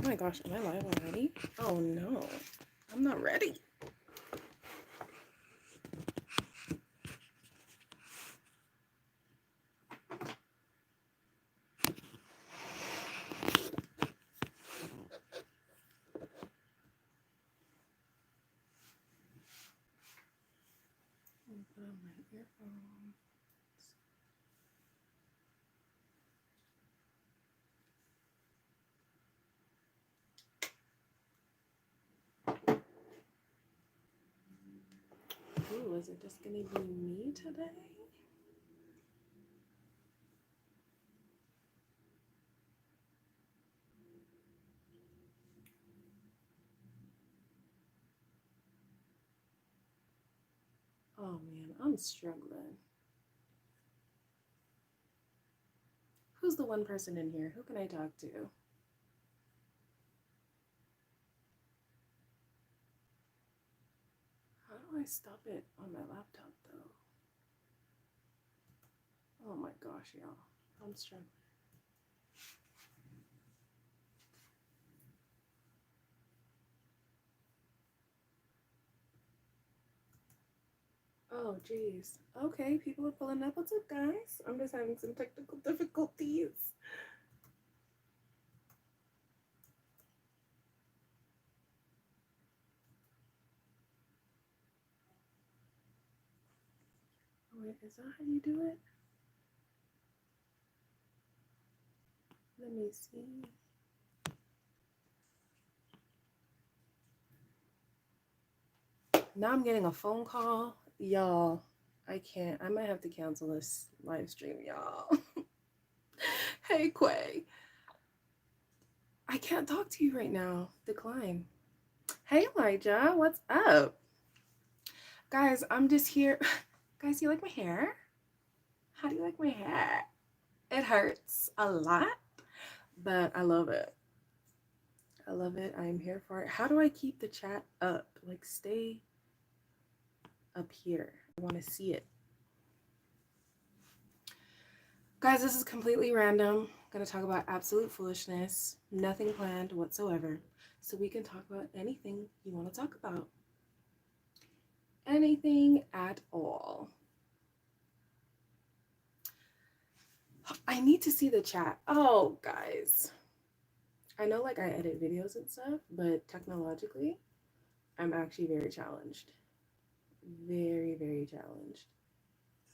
Oh my gosh, am I live already? Oh no, I'm not ready. Put on my earphones. Ooh, is it just gonna be me today? Oh man, I'm struggling. Who's the one person in here? Who can I talk to? How do I stop it on my laptop though? Oh my gosh, y'all. I'm struggling. Oh geez. Okay, people are pulling up. What's up, guys? I'm just having some technical difficulties. Oh, wait, is that how you do it? Let me see. Now I'm getting a phone call. Y'all, I can't. I might have to cancel this live stream, y'all. Hey, Quay. I can't talk to you right now. Decline. Hey, Elijah. What's up? Guys, I'm just here. Guys, you like my hair? How do you like my hair? It hurts a lot, but I love it. I love it. I'm here for it. How do I keep the chat up? Like, stay up here. I want to see it. Guys, this is completely random. I'm going to talk about absolute foolishness. Nothing planned whatsoever. So we can talk about anything you want to talk about. Anything at all. I need to see the chat. Oh, guys. I know like I edit videos and stuff, but technologically, I'm actually very challenged. Very, very challenged.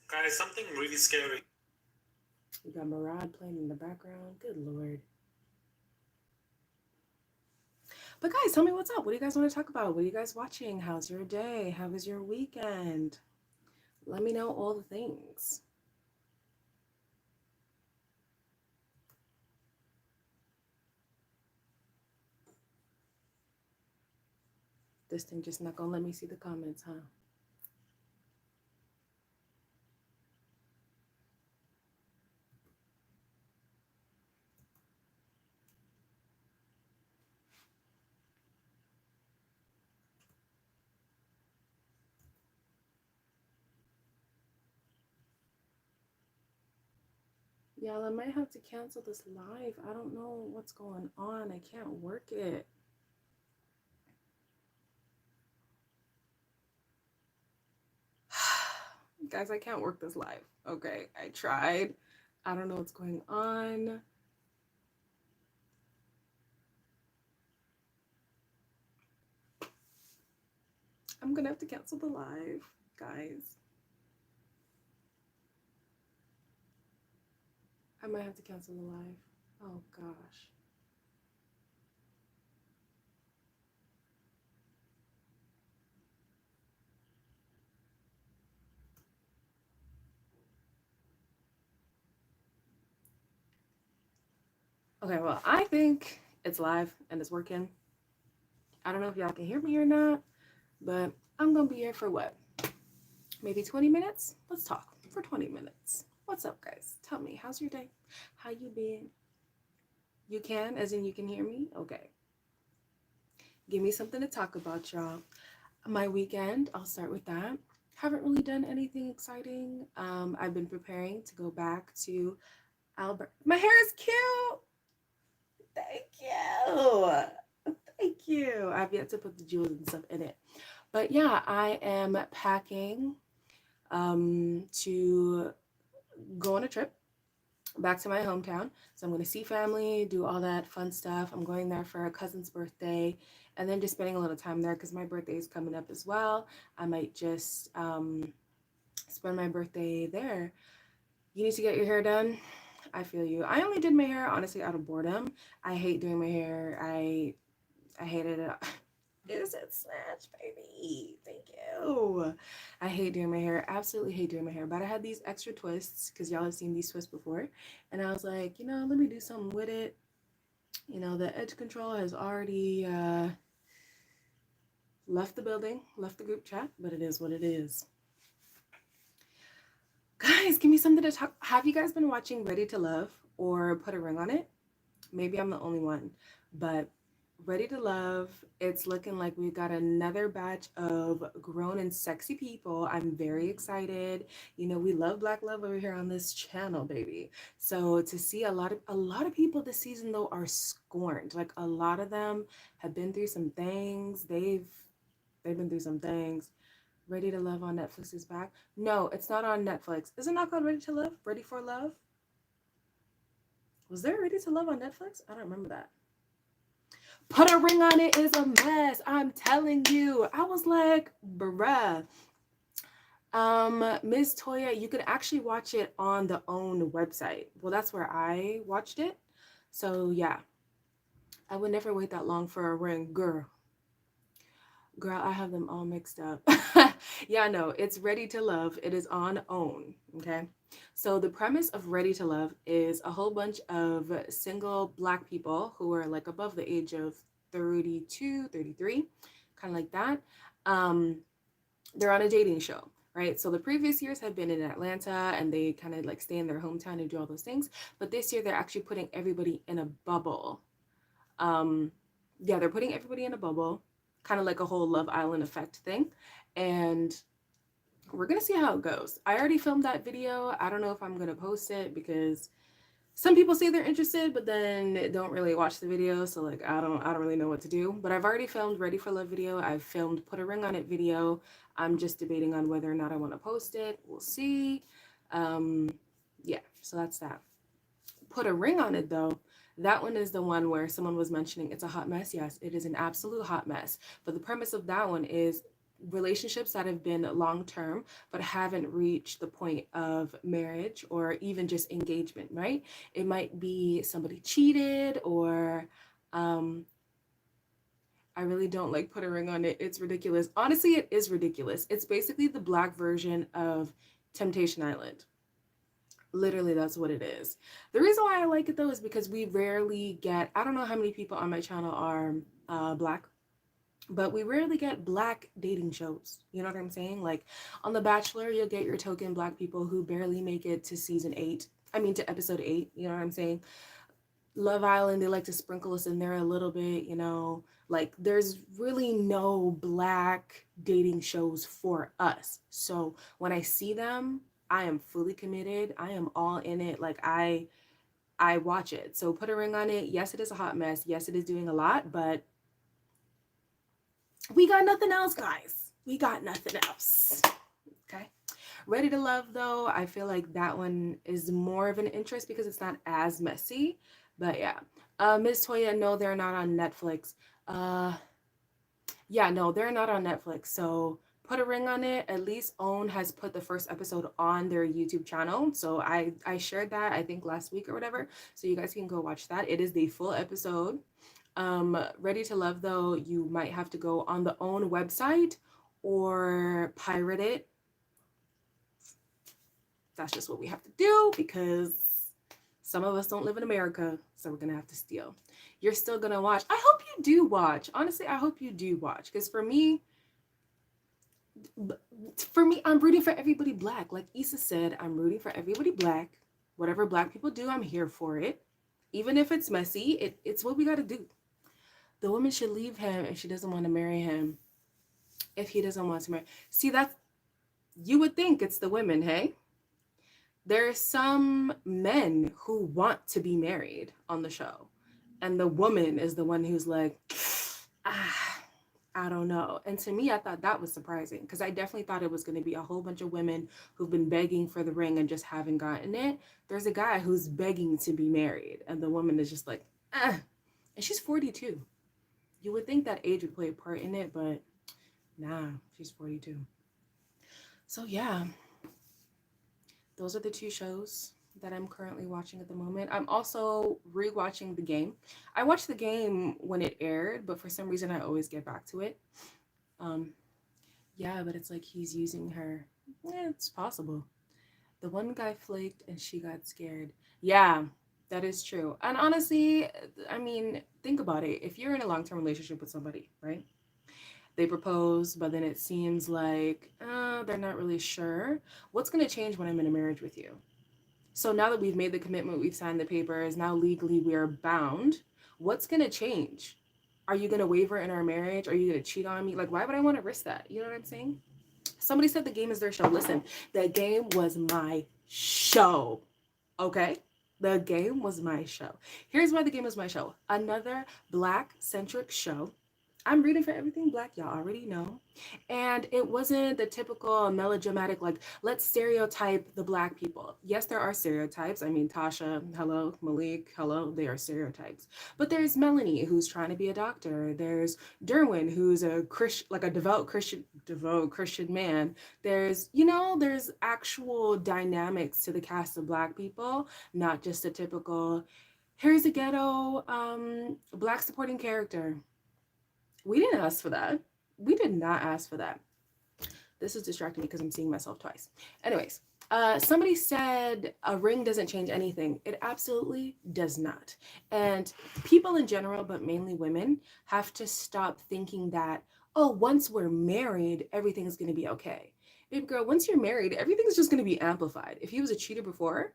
Guys, something really scary. You got Murad playing in the background. Good Lord. But guys, tell me what's up. What do you guys want to talk about? What are you guys watching? How's your day? How was your weekend? Let me know all the things. This thing just not gonna let me see the comments, huh? Y'all, I might have to cancel this live. I don't know what's going on. I can't work it. Guys, I can't work this live. Okay, I tried. I don't know what's going on. I'm gonna have to cancel the live, guys. I might have to cancel the live. Oh gosh. Okay, well, I think it's live and it's working. I don't know if y'all can hear me or not, but I'm gonna be here for what? Maybe 20 minutes? Let's talk for 20 minutes. What's up, guys? Tell me, how's your day? How you been? You can, as in you can hear me? Okay. Give me something to talk about, y'all. My weekend, I'll start with that. Haven't really done anything exciting. I've been preparing to go back to Albert. My hair is cute. Thank you. Thank you. I've yet to put the jewels and stuff in it. But yeah, I am packing to go on a trip back to my hometown. So I'm going to see family, do all that fun stuff. I'm going there for a cousin's birthday and then just spending a little time there because my birthday is coming up as well. I might just spend my birthday there. You need to get your hair done. I feel you. I only did my hair honestly out of boredom. I hate doing my hair. I hated it. Is it snatch, baby? Thank you. I hate doing my hair. Absolutely hate doing my hair. But I had these extra twists because y'all have seen these twists before. And I was like, let me do something with it. The edge control has already left the building, left the group chat, but it is what it is. Guys, give me something to talk. Have you guys been watching Ready to Love or Put a Ring on It? Maybe I'm the only one, but Ready to Love, it's looking like we've got another batch of grown and sexy people. I'm very excited. We love Black love over here on this channel, baby. So to see a lot of people this season though are scorned. Like a lot of them have been through some things. They've been through some things. Ready to Love on Netflix is back. No, it's not on Netflix. Is it not called Ready to Love? Ready for Love? Was there Ready to Love on Netflix? I don't remember that. Put a Ring on It is a mess. I'm telling you. I was like, bruh. Ms. Toya, you could actually watch it on the OWN website. Well, that's where I watched it. So yeah, I would never wait that long for a ring, girl. Girl, I have them all mixed up. Yeah, no, it's Ready to Love. It is on OWN, okay? So the premise of Ready to Love is a whole bunch of single Black people who are like above the age of 32, 33, kind of like that. They're on a dating show, right? So the previous years have been in Atlanta and they kind of like stay in their hometown and do all those things. But this year they're actually putting everybody in a bubble. Yeah, they're putting everybody in a bubble, kind of like a whole Love Island effect thing. And we're going to see how it goes. I already filmed that video. I don't know if I'm going to post it because some people say they're interested, but then don't really watch the video. So like, I don't really know what to do, but I've already filmed Ready for Love video. I've filmed Put a Ring on It video. I'm just debating on whether or not I want to post it. We'll see. Yeah, so that's that. Put a Ring on It though. That one is the one where someone was mentioning it's a hot mess. Yes, it is an absolute hot mess. But the premise of that one is relationships that have been long-term but haven't reached the point of marriage or even just engagement, right? It might be somebody cheated or I really don't like Put a Ring on It. It's ridiculous. Honestly, it is ridiculous. It's basically the Black version of Temptation Island. Literally, that's what it is. The reason why I like it though is because we rarely get, I don't know how many people on my channel are Black, but we rarely get Black dating shows. You know what I'm saying? Like on The Bachelor, you'll get your token Black people who barely make it to to episode 8. You know what I'm saying? Love Island, they like to sprinkle us in there a little bit, like there's really no Black dating shows for us. So when I see them, I am fully committed. I am all in it. Like I watch it. So Put a Ring on It. Yes, it is a hot mess. Yes, it is doing a lot, but we got nothing else, guys. We got nothing else. Okay. Ready to Love, though, I feel like that one is more of an interest because it's not as messy. But yeah. Ms. Toya, no, they're not on Netflix. Yeah, no, they're not on Netflix. So Put a Ring on It. At least OWN has put the first episode on their YouTube channel. So I shared that, I think, last week or whatever. So you guys can go watch that. It is the full episode. Ready to Love, though, you might have to go on the OWN website or pirate it. That's just what we have to do because some of us don't live in America, so we're gonna have to steal. You're still gonna watch. I hope you do watch. Honestly, I hope you do watch because for me, I'm rooting for everybody Black. Like Issa said, I'm rooting for everybody Black. Whatever Black people do, I'm here for it. Even if it's messy, it's what we gotta do. The woman should leave him if she doesn't want to marry him. If he doesn't want to marry. See, you would think it's the women, hey? There are some men who want to be married on the show. And the woman is the one who's like, I don't know. And to me, I thought that was surprising because I definitely thought it was going to be a whole bunch of women who've been begging for the ring and just haven't gotten it. There's a guy who's begging to be married, and the woman is just like, and she's 42. You would think that age would play a part in it, but nah, she's 42. So yeah, those are the two shows that I'm currently watching at the moment. I'm also rewatching The Game. I watched The Game when it aired, but for some reason I always get back to it. Yeah, but it's like he's using her. Yeah, it's possible. The one guy flaked and she got scared. Yeah, that is true. And honestly, I mean, think about it. If you're in a long-term relationship with somebody, right? They propose, but then it seems like they're not really sure. What's going to change when I'm in a marriage with you? So now that we've made the commitment, we've signed the papers, now legally we are bound. What's going to change? Are you going to waver in our marriage? Are you going to cheat on me? Like, why would I want to risk that? You know what I'm saying? Somebody said The Game is their show. Listen, The Game was my show. Okay? The Game was my show. Here's why The Game was my show. Another Black-centric show. I'm rooting for everything Black, y'all already know. And it wasn't the typical melodramatic, like, let's stereotype the Black people. Yes, there are stereotypes. I mean, Tasha, hello, Malik, hello, they are stereotypes. But there's Melanie, who's trying to be a doctor. There's Derwin, who's a Christian, like a devout Christian man. There's, there's actual dynamics to the cast of Black people, not just a typical, here's a ghetto Black supporting character. We didn't ask for that. We did not ask for that. This is distracting me because I'm seeing myself twice. Anyways, somebody said a ring doesn't change anything. It absolutely does not. And people in general, but mainly women, have to stop thinking that, oh, once we're married, everything's going to be okay. Baby girl, once you're married, everything's just going to be amplified. If he was a cheater before,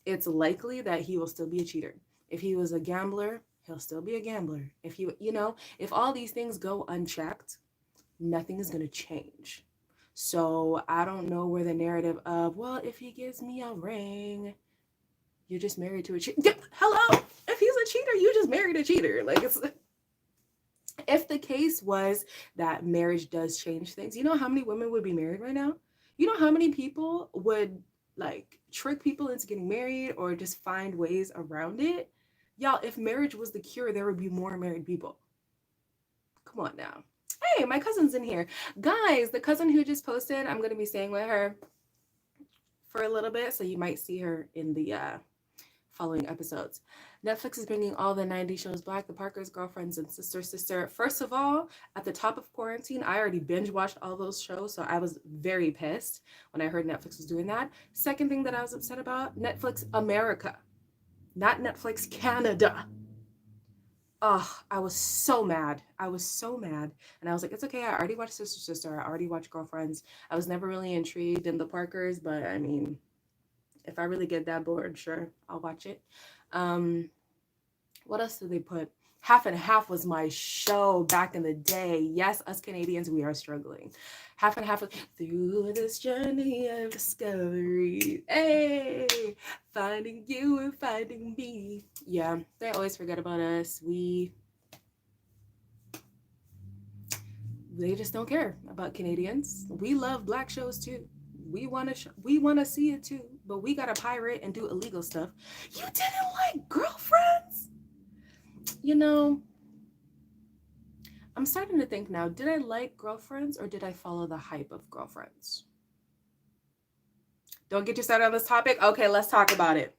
it's likely that he will still be a cheater. If he was a gambler, he'll still be a gambler. If if all these things go unchecked, nothing is going to change. So I don't know where the narrative of, well, if he gives me a ring, you're just married to a cheater. Hello? If he's a cheater, you just married a cheater. Like, if the case was that marriage does change things, you know how many women would be married right now? You know how many people would like trick people into getting married or just find ways around it? Y'all, if marriage was the cure, there would be more married people. Come on now. Hey, my cousin's in here. Guys, the cousin who just posted, I'm going to be staying with her for a little bit, so you might see her in the following episodes. Netflix is bringing all the 90s shows back, The Parkers, Girlfriends, and Sister. First of all, at the top of quarantine, I already binge watched all those shows, so I was very pissed when I heard Netflix was doing that. Second thing that I was upset about, Netflix America, not Netflix Canada. Oh, I was so mad. And I was like, it's okay. I already watched Sister. I already watched Girlfriends. I was never really intrigued in The Parkers, but I mean, if I really get that bored, sure, I'll watch it. What else did they put? Half and Half was my show back in the day. Yes, us Canadians, we are struggling. Half and Half was through this journey of discovery. Hey, finding you and finding me. Yeah, they always forget about us. They just don't care about Canadians. We love Black shows too. We want to see it too, but we gotta pirate and do illegal stuff. You didn't like Girlfriends? I'm starting to think now, did I like Girlfriends or did I follow the hype of Girlfriends? Don't get you started on this topic. Okay, let's talk about it.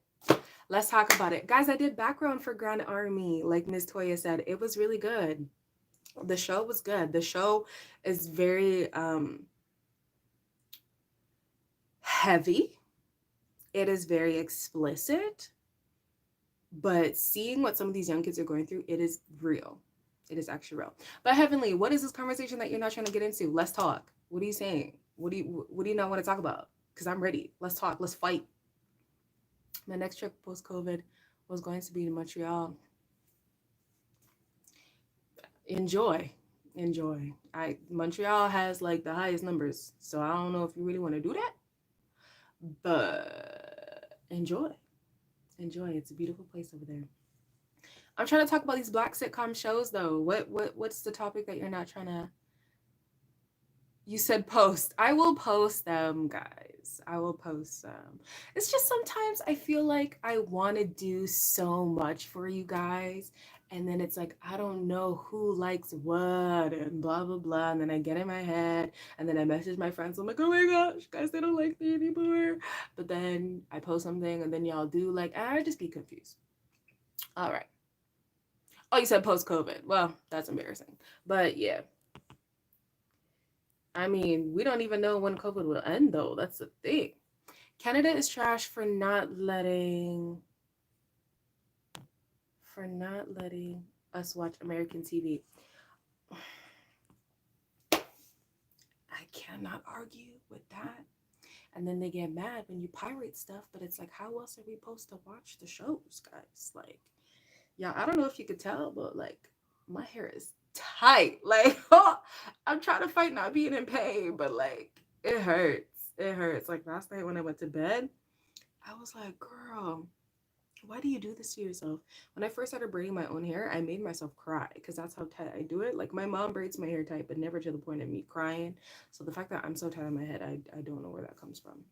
Guys, I did background for Grand Army, like Ms. Toya said. It was really good. The show was good. The show is very heavy. It is very explicit. But seeing what some of these young kids are going through, it is real. It is actually real. But Heavenly, what is this conversation that you're not trying to get into? Let's talk. What are you saying? What do you not want to talk about? Because I'm ready. Let's talk. Let's fight. My next trip post-COVID was going to be to Montreal. Enjoy. Montreal has like the highest numbers, so I don't know if you really want to do that, but enjoy. It's a beautiful place over there. I'm trying to talk about these black sitcom shows though. What's the topic that you're not trying to? You said post. I will post them, guys. I will post them. It's just sometimes I feel like I want to do so much for you guys. And then it's like, I don't know who likes what and blah, blah, blah. And then I get in my head and then I message my friends. I'm like, oh my gosh, guys, they don't like me anymore. But then I post something and then y'all do like, I just be confused. All right. Oh, you said post COVID. Well, that's embarrassing. But yeah, I mean, we don't even know when COVID will end, though. That's the thing. Canada is trash for not letting us watch American TV. I cannot argue with that. And then they get mad when you pirate stuff, but it's like, how else are we supposed to watch the shows, guys? Like, yeah, I don't know if you could tell, but like, my hair is tight. Like, I'm trying to fight not being in pain, but like, it hurts. It hurts. Like last night when I went to bed, I was like, girl, why do you do this to yourself? When I first started braiding my own hair, I made myself cry because that's how tight I do it. Like my mom braids my hair tight, but never to the point of me crying. So the fact that I'm so tight on my head, I don't know where that comes from.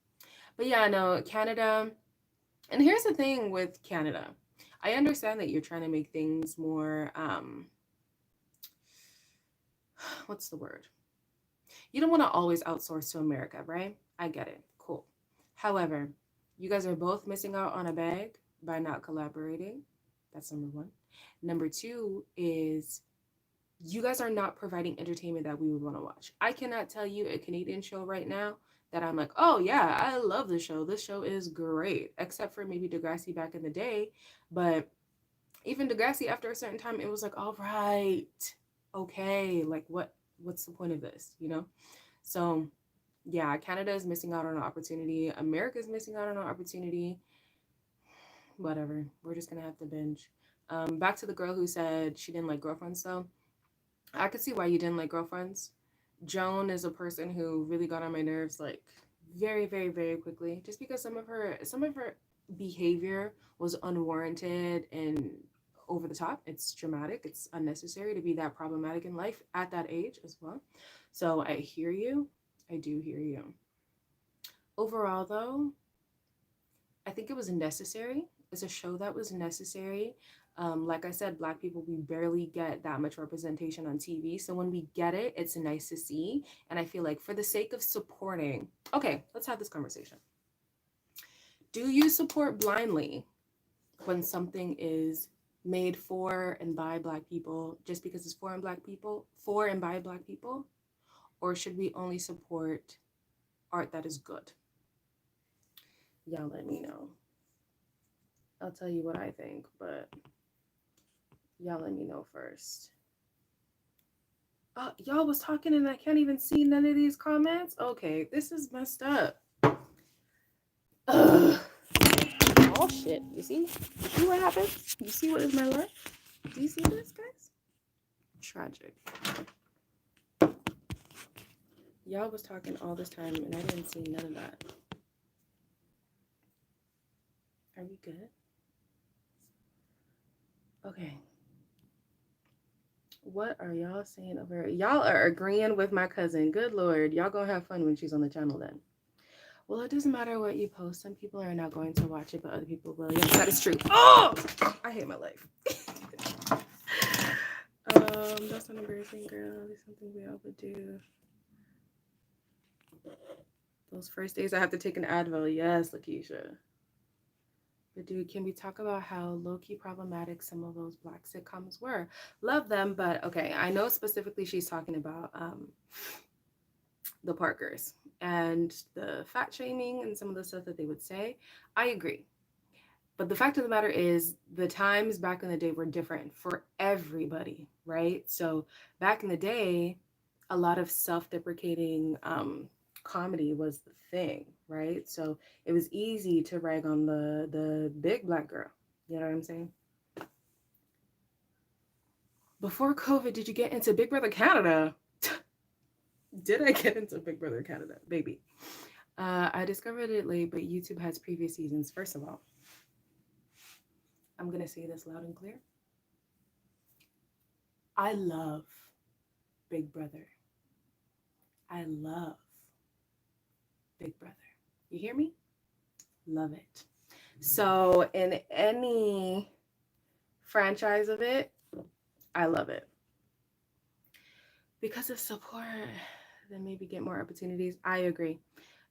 But yeah, no, Canada. And here's the thing with Canada. I understand that you're trying to make things more what's the word? You don't want to always outsource to America, right? I get it. Cool. However, you guys are both missing out on a bag by not collaborating. That's number one. Number two is you guys are not providing entertainment that we would want to watch. I cannot tell you a Canadian show right now that I'm like, oh yeah, I love the show. This show is great, except for maybe Degrassi back in the day. But even Degrassi, after a certain time, it was like, all right, okay, like what's the point of this, you know? So yeah, Canada is missing out on an opportunity. America is missing out on an opportunity. Whatever. We're just gonna have to binge. Back to the girl who said she didn't like girlfriends though. I could see why you didn't like girlfriends. Joan is a person who really got on my nerves like very, very, very quickly. Just because some of her behavior was unwarranted and over the top. It's dramatic. It's unnecessary to be that problematic in life at that age as well. So I hear you. I do hear you. Overall though, I think it was necessary. It's a show that was necessary. Like I said, Black people, we barely get that much representation on TV. So when we get it, it's nice to see. And I feel like for the sake of supporting, okay, let's have this conversation. Do you support blindly when something is made for and by Black people just because it's for and by Black people? Or should we only support art that is good? Y'all let me know. I'll tell you what I think, but y'all let me know first. Y'all was talking and I can't even see none of these comments? Okay, this is messed up. Ugh. Oh shit. You see? You see what happens? You see what is my life? Do you see this, guys? Tragic. Y'all was talking all this time and I didn't see none of that. Are we good? Okay. What are y'all saying over here? Y'all are agreeing with my cousin. Good Lord. Y'all gonna have fun when she's on the channel then. Well, it doesn't matter what you post. Some people are not going to watch it, but other people will. Yes, that is true. Oh! I hate my life. That's not embarrassing, girl. It's something we all would do. Those first days I have to take an Advil. Yes, Lakeisha. But dude, can we talk about how low-key problematic some of those Black sitcoms were? Love them, but okay, I know specifically she's talking about the Parkers and the fat shaming and some of the stuff that they would say. I agree. But the fact of the matter is, the times back in the day were different for everybody, right? So back in the day, a lot of self-deprecating comedy was the thing, right? So it was easy to rag on the big Black girl. You know what I'm saying? Before COVID, did you get into Big Brother Canada? Did I get into Big Brother Canada? Baby. I discovered it late, but YouTube has previous seasons. First of all, I'm going to say this loud and clear. I love Big Brother. I love Big Brother. You hear me? Love it. So, in any franchise of it, I love it. Because of support, then maybe get more opportunities. I agree.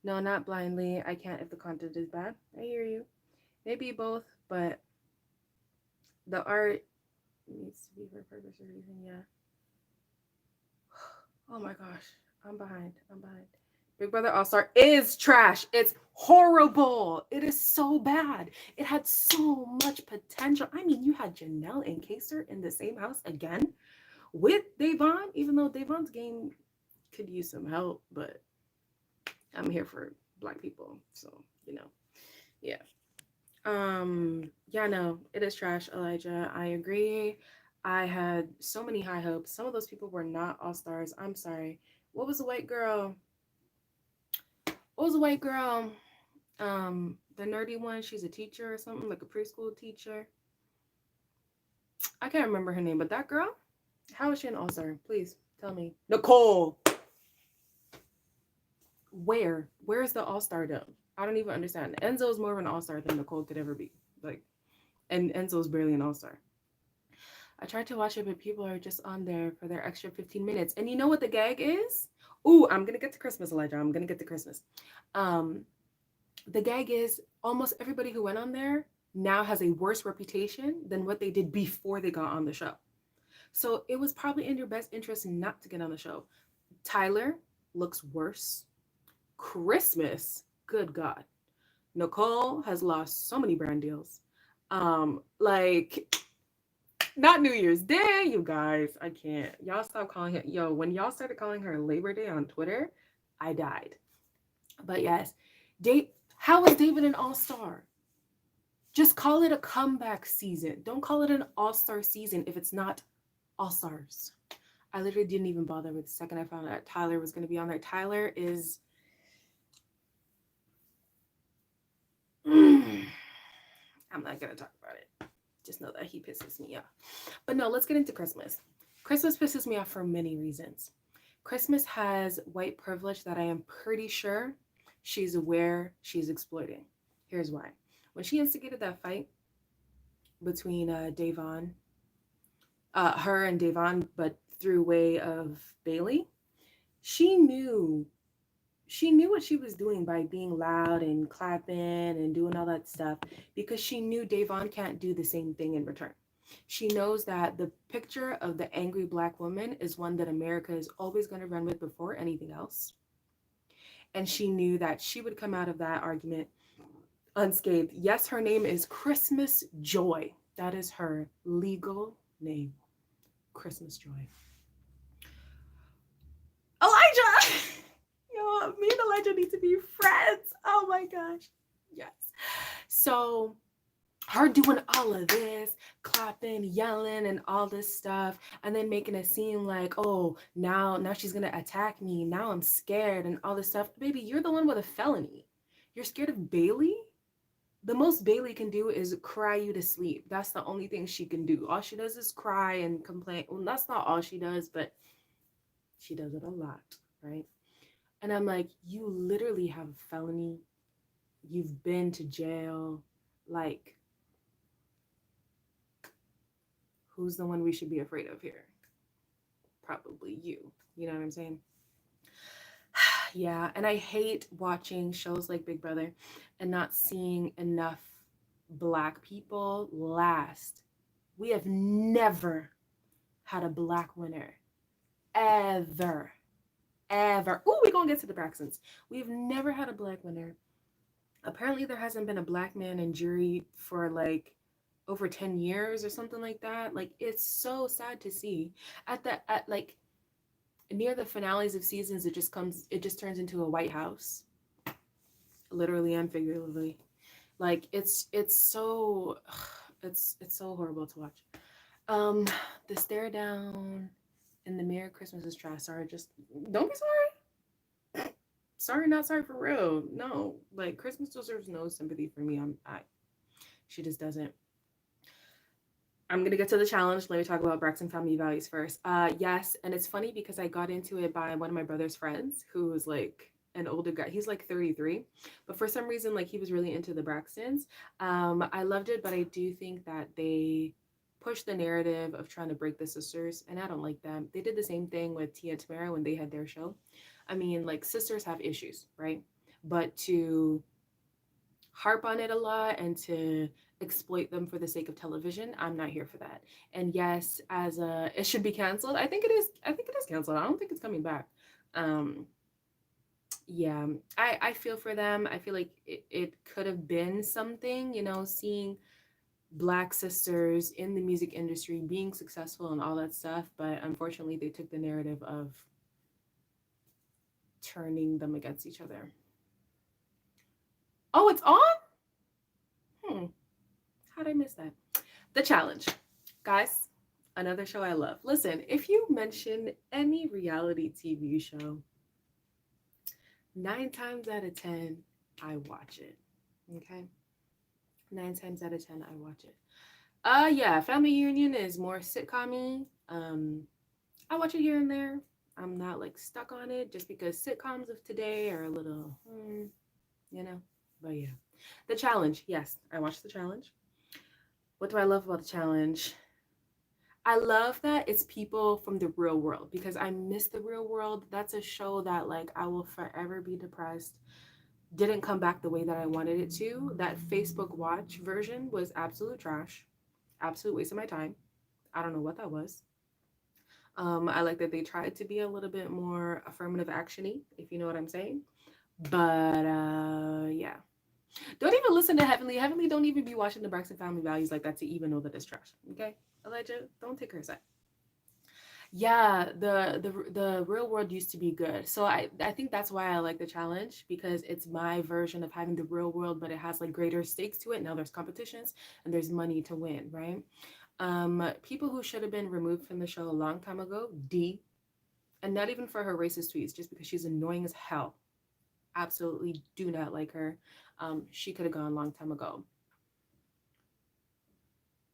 No, not blindly. I can't if the content is bad. I hear you. Maybe both, but the art needs to be for purpose or reason. Yeah. Oh my gosh. I'm behind. I'm behind. Big Brother All Star is trash. It's horrible. It is so bad. It had so much potential. I mean, you had Janelle and Kaser in the same house again with Davon, even though Davon's game could use some help, but I'm here for Black people. So, yeah. Yeah, no, it is trash, Elijah. I agree. I had so many high hopes. Some of those people were not all stars. I'm sorry. What was the white girl? What was the white girl? The nerdy one. She's a teacher or something, like a preschool teacher. I can't remember her name, but that girl, how is she an all star? Please tell me. Nicole. Where's the all star done? I don't even understand. Enzo's more of an all star than Nicole could ever be. Like, and Enzo's barely an all star. I tried to watch it, but people are just on there for their extra 15 minutes. And you know what the gag is? Ooh, I'm gonna get to Christmas, Elijah. I'm gonna get to Christmas. The gag is almost everybody who went on there now has a worse reputation than what they did before they got on the show. So it was probably in your best interest not to get on the show. Tyler looks worse. Christmas, good God. Nicole has lost so many brand deals. Like, not New Year's Day, you guys. I can't. Y'all stop calling it. Yo, when y'all started calling her Labor Day on Twitter, I died. But yes, how was David an all-star? Just call it a comeback season. Don't call it an all-star season if it's not all-stars. I literally didn't even bother with the second I found out Tyler was going to be on there. Tyler is... I'm not going to talk about it. Just know that he pisses me off. But no, let's get into Christmas. Christmas pisses me off for many reasons. Christmas has white privilege that I am pretty sure she's aware she's exploiting. Here's why. When she instigated that fight between Davon, her and Davon, but through way of Bailey, she knew what she was doing by being loud and clapping and doing all that stuff, because she knew Davon can't do the same thing in return. She knows that the picture of the angry Black woman is one that America is always going to run with before anything else. And she knew that she would come out of that argument unscathed. Yes, her name is Christmas Joy. That is her legal name. Christmas Joy. Elijah! Yo, me and Elijah need to be friends. Oh my gosh. Yes. So her doing all of this, clapping, yelling, and all this stuff, and then making it seem like, oh, now she's gonna attack me. Now I'm scared and all this stuff. Baby, you're the one with a felony. You're scared of Bailey? The most Bailey can do is cry you to sleep. That's the only thing she can do. All she does is cry and complain. Well, that's not all she does, but she does it a lot, right? And I'm like, you literally have a felony. You've been to jail. Like, who's the one we should be afraid of here? Probably you. You know what I'm saying? Yeah, and I hate watching shows like Big Brother and not seeing enough Black people last. We have never had a Black winner. Ever. Ooh, we're gonna get to the Braxtons. We've never had a Black winner. Apparently there hasn't been a Black man in jury for like over 10 years or something like that. Like, it's so sad to see. At like near the finales of seasons, it just turns into a White House, literally and figuratively. Like, it's so horrible to watch. The stare down in the mirror, Christmas is trash. Sorry, just don't be sorry. Sorry, not sorry for real. No, like, Christmas deserves no sympathy for me. She just doesn't. I'm going to get to the challenge. Let me talk about Braxton Family Values first. Yes, and it's funny because I got into it by one of my brother's friends who was like an older guy. He's like 33, but for some reason, like he was really into the Braxtons. I loved it, but I do think that they push the narrative of trying to break the sisters, and I don't like them. They did the same thing with Tia and Tamara when they had their show. I mean, like sisters have issues, right? But to harp on it a lot and to exploit them for the sake of television, I'm not here for that. And yes, as a it should be canceled. I think it is. I think it is canceled. I don't think it's coming back. Um, yeah, I feel for them. I feel like it could have been something, you know, seeing black sisters in the music industry being successful and all that stuff, but unfortunately they took the narrative of turning them against each other. Oh, it's on? How'd I miss that? The challenge. Guys, another show I love. Listen, if you mention any reality TV show, 9 times out of 10, I watch it. Okay? 9 times out of 10, I watch it. Yeah, Family Union is more sitcom-y. I watch it here and there. I'm not like stuck on it just because sitcoms of today are a little, you know. But yeah, the challenge. Yes, I watched the challenge. What do I love about the challenge? I love that it's people from the real world because I miss the real world. That's a show that like I will forever be depressed. Didn't come back the way that I wanted it to. That Facebook Watch version was absolute trash. Absolute waste of my time. I don't know what that was. I like that they tried to be a little bit more affirmative actiony, if you know what I'm saying. But yeah. Don't even listen to Heavenly. Heavenly don't even be watching the Braxton Family Values like that to even know that it's trash. Okay? Elijah, don't take her side. Yeah, the real world used to be good. So I think that's why I like the challenge because it's my version of having the real world, but it has like greater stakes to it. Now there's competitions and there's money to win, right? People who should have been removed from the show a long time ago, D, and not even for her racist tweets, just because she's annoying as hell. Absolutely do not like her. She could have gone a long time ago.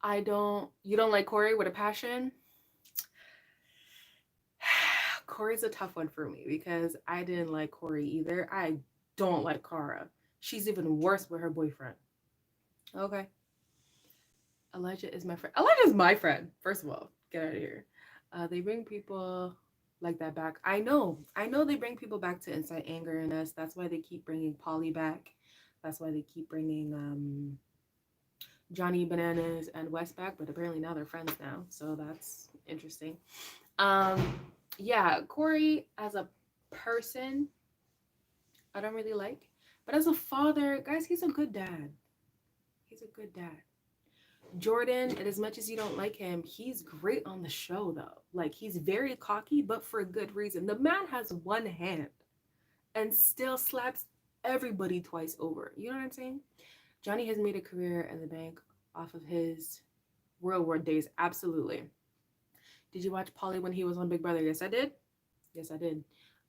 You don't like Corey with a passion? Corey's a tough one for me because I didn't like Corey either. I don't like Cara. She's even worse with her boyfriend. Okay. Elijah is my friend. Elijah is my friend, first of all. Get out of here. They bring people like that back. I know they bring people back to incite anger in us. That's why they keep bringing Polly back. That's why they keep bringing Johnny Bananas and Wes back, but apparently now they're friends now. So that's interesting. Yeah, Corey as a person, I don't really like. But as a father, guys, he's a good dad. He's a good dad. Jordan, and as much as you don't like him, he's great on the show though. Like he's very cocky, but for a good reason. The man has one hand and still slaps everybody twice over. You know what I'm saying? Johnny has made a career in the bank off of his Real World days. Absolutely. Did you watch Polly when he was on Big Brother? Yes, I did. Yes, I did.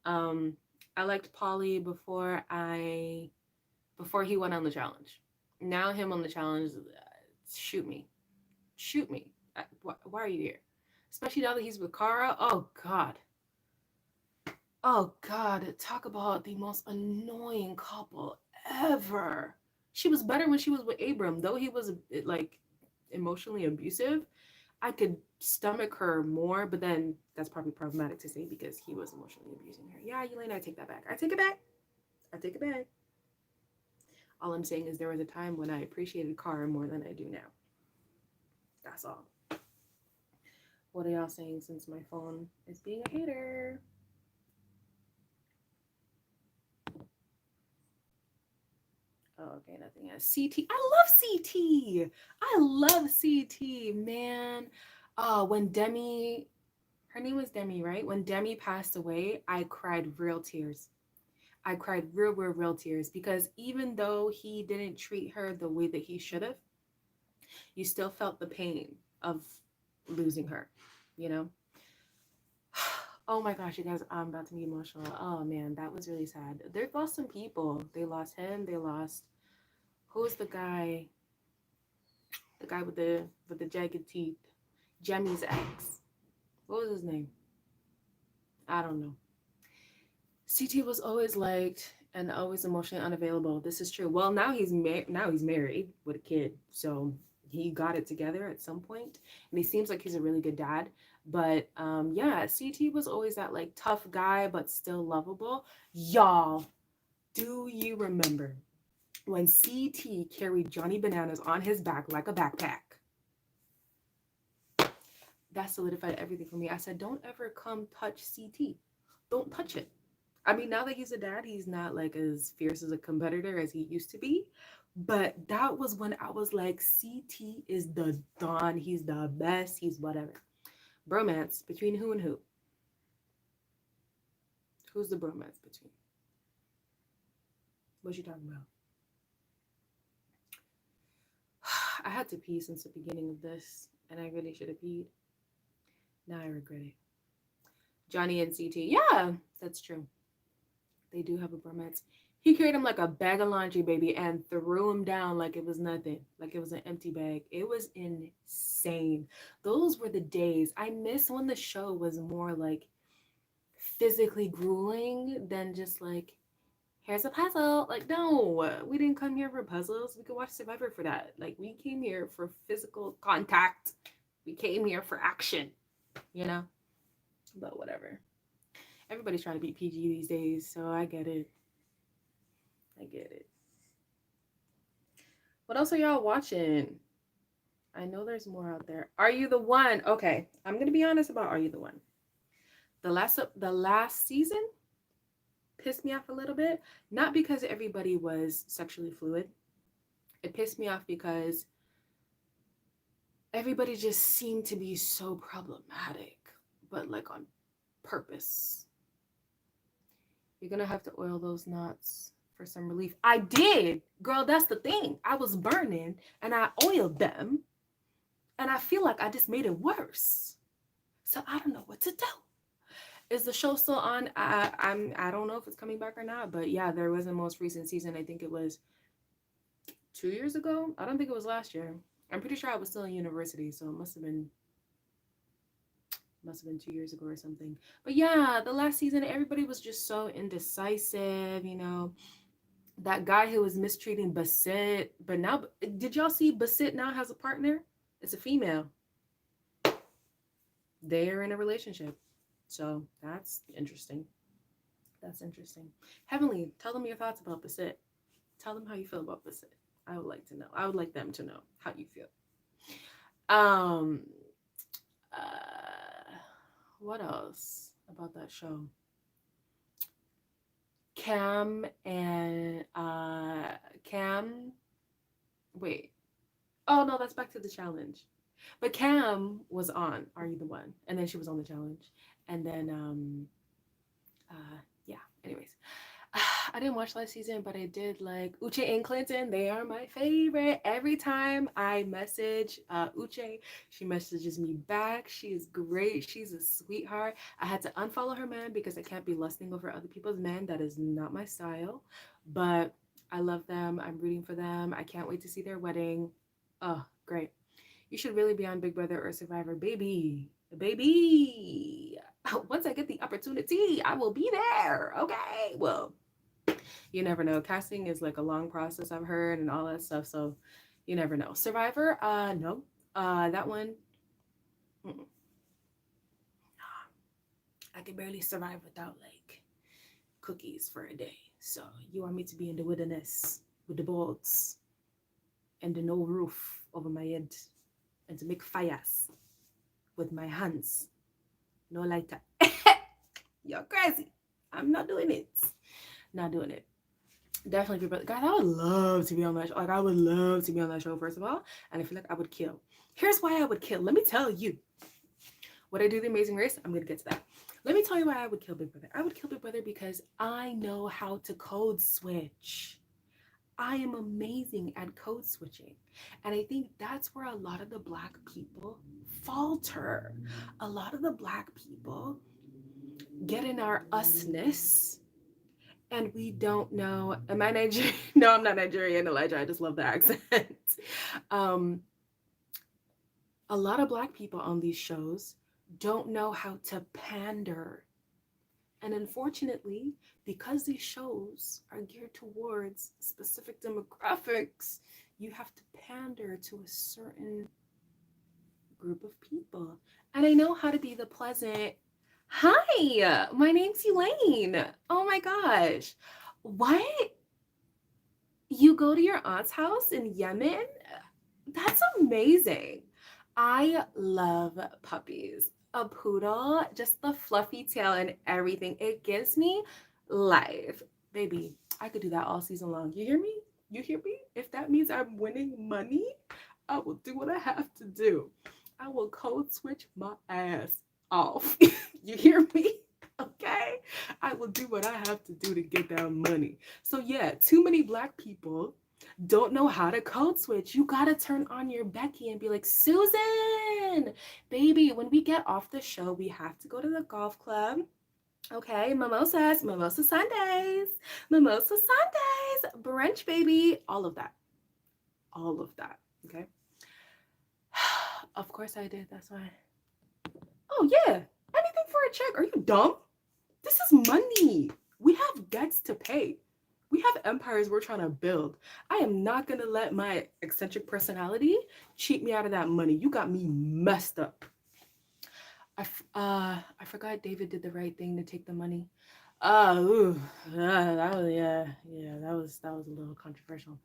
I liked Polly before he went on the challenge. Now him on the challenge, shoot me, shoot me. Why are you here? Especially now that he's with Cara. Oh God. Oh God. Talk about the most annoying couple ever. She was better when she was with Abram, though he was like emotionally abusive. I could stomach her more, but then that's probably problematic to say because he was emotionally abusing her. Yeah, Elena, I take that back. I take it back. I take it back. All I'm saying is there was a time when I appreciated Cara more than I do now. That's all. What are y'all saying since my phone is being a hater? Oh, okay, nothing else. CT. I love CT. I love CT, man. When Demi, her name was Demi, right? When Demi passed away, I cried real tears. I cried real tears because even though he didn't treat her the way that he should have, you still felt the pain of losing her, you know? Oh my gosh, you guys, I'm about to be emotional. Oh man, that was really sad. They've lost some people. They lost him. They lost, who's the guy? The guy with the jagged teeth. Jemmy's ex. What was his name? I don't know. CT was always liked and always emotionally unavailable. This is true. Well, now he's married with a kid, so he got it together at some point, and he seems like he's a really good dad. But yeah, CT was always that like tough guy, but still lovable. Y'all, do you remember when CT carried Johnny Bananas on his back like a backpack? That solidified everything for me. I said, don't ever come touch CT. Don't touch it. I mean, now that he's a dad, he's not like as fierce as a competitor as he used to be. But that was when I was like, CT is the Don. He's the best. He's whatever. Bromance between who and who? Who's the bromance between? What you talking about? I had to pee since the beginning of this, and I really should have peed. Now I regret it. Johnny and CT. Yeah, that's true. They do have a bromance. He carried him like a bag of laundry, baby, and threw him down like it was nothing, like it was an empty bag. It was insane. Those were the days. I miss when the show was more like physically grueling than just like, here's a puzzle. Like, no, we didn't come here for puzzles. We could watch Survivor for that. Like, we came here for physical contact. We came here for action, you know? But whatever. Everybody's trying to be PG these days, so I get it. I get it. What else are y'all watching? I know there's more out there. Are You the One? Okay, I'm gonna be honest about Are You the One. The last season pissed me off a little bit. Not because everybody was sexually fluid. It pissed me off because everybody just seemed to be so problematic, but like on purpose. You're gonna have to oil those knots for some relief. I did, girl. That's the thing. I was burning and I oiled them, and I feel like I just made it worse. So I don't know what to do. Is the show still on? I don't know if it's coming back or not, but yeah, there was a most recent season. I think it was 2 years ago. I don't think it was last year. I'm pretty sure I was still in university, so it must have been 2 years ago or something. But yeah, the last season, everybody was just so indecisive, you know. That guy who was mistreating Basit, but now, did y'all see Basit now has a partner? It's a female. They're in a relationship. So that's interesting. That's interesting. Heavenly, tell them your thoughts about Basit. Tell them how you feel about Basit. I would like to know. I would like them to know how you feel. What else about that show? Cam and Cam. Wait. Oh no, that's Back to the Challenge. But Cam was on Are You the One? And then she was on the challenge. And then yeah, anyways. I didn't watch last season, but I did like Uche and Clinton. They are my favorite. Every time I message Uche, she messages me back. She is great. She's a sweetheart. I had to unfollow her man because I can't be lusting over other people's men. That is not my style. But I love them. I'm rooting for them. I can't wait to see their wedding. Oh, great. You should really be on Big Brother or Survivor, baby. Baby. Once I get the opportunity, I will be there. Okay. Well, you never know. Casting is like a long process, I've heard, and all that stuff. So you never know. Survivor, no. That one, I can barely survive without like cookies for a day. So you want me to be in the wilderness with the boats and the no roof over my head and to make fires with my hands. No lighter. You're crazy. I'm not doing it. Not doing it. Definitely, people. Guys, I would love to be on that show. Like, I would love to be on that show, first of all. And I feel like I would kill. Here's why I would kill. Let me tell you. Would I do The Amazing Race? I'm going to get to that. Let me tell you why I would kill Big Brother. I would kill Big Brother because I know how to code switch. I am amazing at code switching. And I think that's where a lot of the Black people falter. A lot of the Black people get in our usness and we don't know. Am I Nigerian? No, I'm not Nigerian, Elijah. I just love the accent. A lot of Black people on these shows don't know how to pander. And unfortunately, because these shows are geared towards specific demographics, you have to pander to a certain group of people. And I know how to be the pleasant, hi, my name's Elaine. Oh my gosh. What? You go to your aunt's house in Yemen? That's amazing. I love puppies. A poodle, just the fluffy tail and everything. It gives me life. Baby, I could do that all season long. You hear me? You hear me? If that means I'm winning money, I will do what I have to do. I will code switch my ass off. You hear me? Okay? I will do what I have to do to get that money. So, yeah, too many Black people don't know how to code switch. You gotta turn on your Becky and be like, Susan, baby, when we get off the show, we have to go to the golf club. Okay, mimosas, mimosa Sundays, mimosa Sundays, brunch, baby, all of that. All of that. Okay. Of course I did. That's why. Oh, yeah. Anything for a check. Are you dumb? This is money. We have debts to pay. We have empires we're trying to build. I am not going to let my eccentric personality cheat me out of that money. You got me messed up. I forgot David did the right thing to take the money. That was that was a little controversial.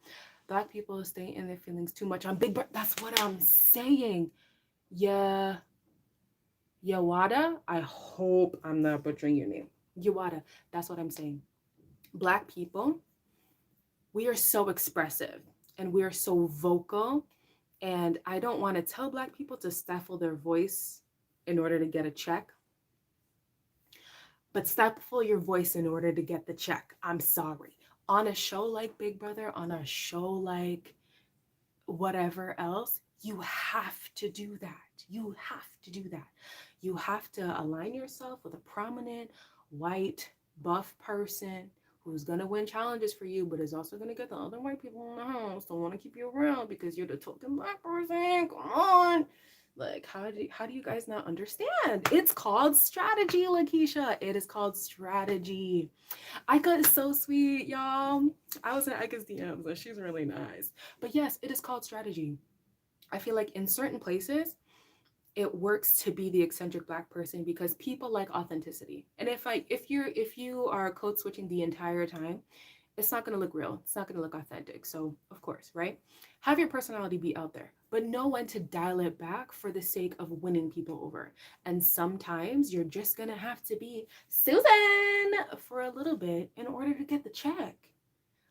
Black people stay in their feelings too much on Big Brother. That's what I'm saying. Yeah, Yawada. I hope I'm not butchering your name. Yawada. That's what I'm saying. Black people, we are so expressive and we are so vocal. And I don't want to tell Black people to stifle their voice in order to get a check, but stifle your voice in order to get the check. I'm sorry. On a show like Big Brother, on a show like whatever else, you have to do that. You have to do that. You have to align yourself with a prominent, white, buff person who's going to win challenges for you, but is also going to get the other white people in the house don't want to keep you around because you're the token Black person. Come on. Like, how do you guys not understand? It's called strategy, Lakeisha. It is called strategy. Ika is so sweet, y'all. I was in Ika's DMs and she's really nice. But yes, it is called strategy. I feel like in certain places, it works to be the eccentric Black person because people like authenticity. And if you are code switching the entire time, it's not going to look real. It's not going to look authentic. So, of course, right? Have your personality be out there, but know when to dial it back for the sake of winning people over. And sometimes you're just going to have to be Susan for a little bit in order to get the check.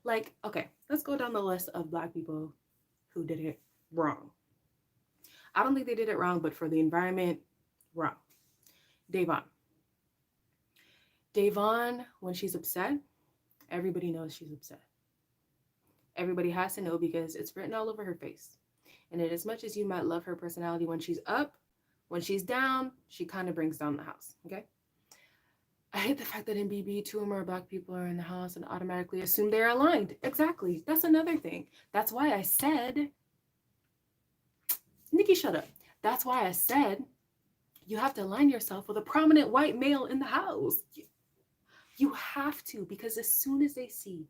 Like, okay, let's go down the list of Black people who did it wrong. I don't think they did it wrong, but for the environment, wrong. Da'Vonne. Da'Vonne, when she's upset, everybody knows she's upset. Everybody has to know because it's written all over her face. And as much as you might love her personality when she's up, when she's down, she kind of brings down the house. Okay. I hate the fact that in BB, 2 or more Black people are in the house and automatically assume they're aligned. Exactly. That's another thing. That's why I said, Nikki, shut up. That's why I said you have to align yourself with a prominent white male in the house. You have to, because as soon as they see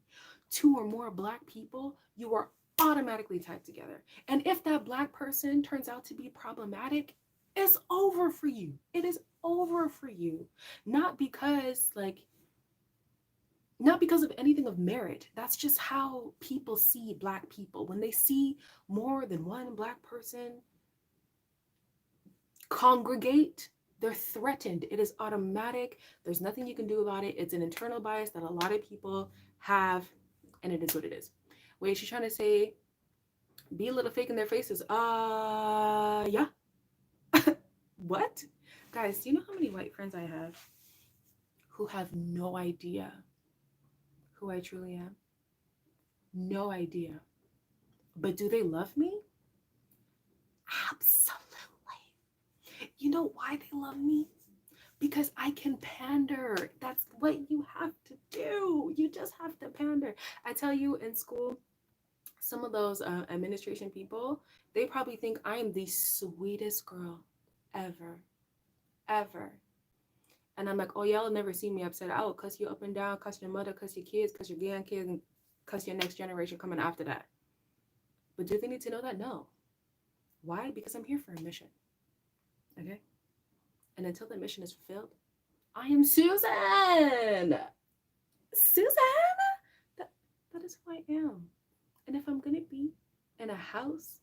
2 or more Black people, you are automatically tied together. And if that Black person turns out to be problematic, it's over for you. It is over for you. Not because of anything of merit. That's just how people see Black people. When they see more than one Black person congregate, they're threatened. It is automatic. There's nothing you can do about it. It's an internal bias that a lot of people have, and it is what it is. Wait, is she trying to say be a little fake in their faces? Yeah. What? Guys, do you know how many white friends I have who have no idea who I truly am? No idea. But do they love me? Absolutely. You know why they love me? Because I can pander. That's what you have to do. You just have to pander. I tell you, in school, some of those administration people, they probably think I am the sweetest girl ever, ever. And I'm like, oh, y'all never see me upset. I will cuss you up and down, cuss your mother, cuss your kids, cuss your grandkids, and cuss your next generation coming after that. But do they need to know that? No. Why? Because I'm here for a mission. Okay? And until the mission is fulfilled, I am Susan. Susan? That is who I am. And if I'm going to be in a house,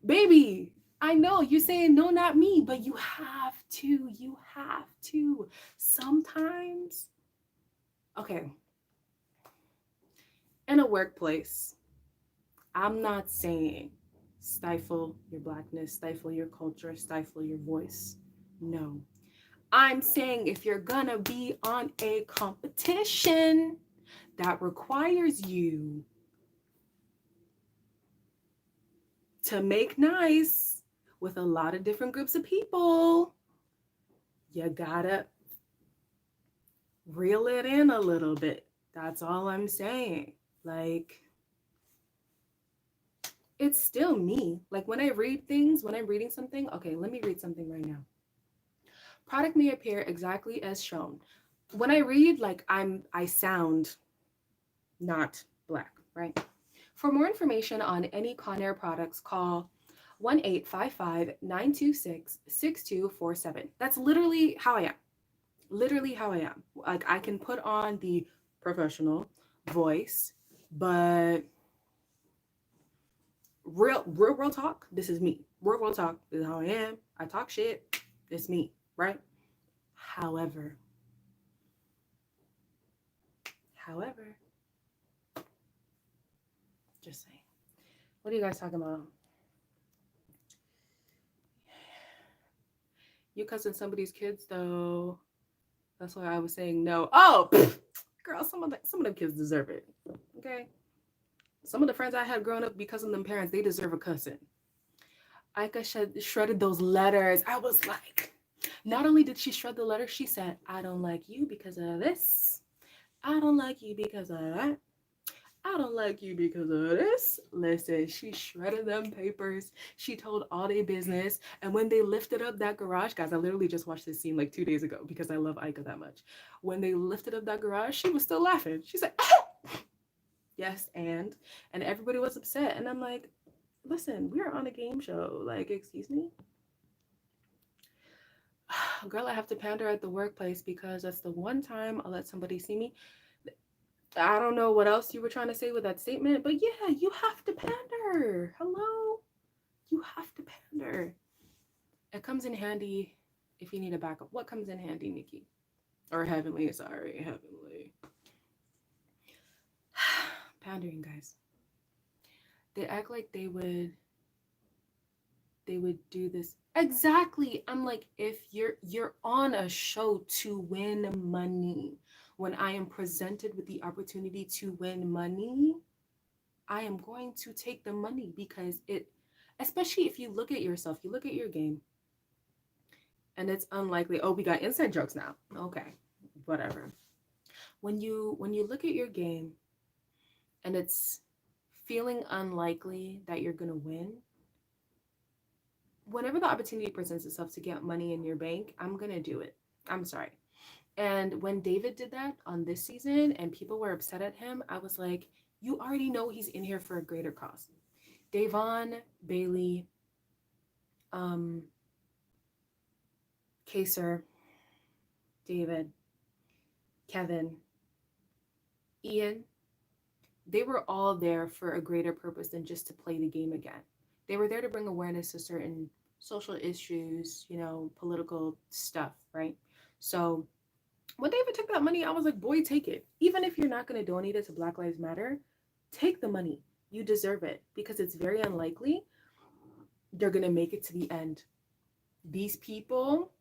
baby, I know you're saying no, not me, but you have to. You have to. Sometimes, okay, in a workplace, I'm not saying stifle your blackness, stifle your culture, stifle your voice. No. I'm saying if you're gonna be on a competition that requires you to make nice with a lot of different groups of people, you gotta reel it in a little bit. That's all I'm saying. Like, it's still me. Like, when I read things, when I'm reading something, okay, let me read something right now. Product may appear exactly as shown. When I read, like, I sound not Black, right? For more information on any Conair products, call 1-855-926-6247. That's literally how I am. Literally how I am. Like, I can put on the professional voice, but real talk, this is me. Real talk, this is how I am. I talk shit, it's me, right? However, just saying. What are you guys talking about? You cussing somebody's kids though. That's why I was saying no. Oh, girl, some of them kids deserve it. Okay. Some of the friends I had growing up because of them parents, they deserve a cussing. Ika shredded those letters. I was like, not only did she shred the letter, she said, I don't like you because of this. I don't like you because of that. I don't like you because of this. Listen, she shredded them papers. She told all their business. And when they lifted up that garage, guys, I literally just watched this scene like 2 days ago because I love Ika that much. When they lifted up that garage, she was still laughing. She said, yes, and everybody was upset. And I'm like, listen, we are on a game show. Like, excuse me? Girl, I have to pander at the workplace because that's the one time I'll let somebody see me. I don't know what else you were trying to say with that statement, but yeah, you have to pander. Hello? You have to pander. It comes in handy if you need a backup. What comes in handy, Nikki? Or Heavenly, sorry, Heavenly. Pandering, guys. They act like they would do this. Exactly. I'm like, if you're on a show to win money, when I am presented with the opportunity to win money, I am going to take the money because it, especially if you look at yourself, you look at your game, and it's unlikely. Oh, we got inside jokes now. Okay, whatever. When you look at your game, and it's feeling unlikely that you're gonna win, whenever the opportunity presents itself to get money in your bank, I'm gonna do it. I'm sorry. And when David did that on this season and people were upset at him, I was like, you already know he's in here for a greater cause. Davon, Bailey, Kaser, David, Kevin, Ian, they were all there for a greater purpose than just to play the game again. They were there to bring awareness to certain social issues, political stuff, right? So when David took that money, I was like, boy, take it. Even if you're not going to donate it to Black Lives Matter, take the money. You deserve it because it's very unlikely they're going to make it to the end. These people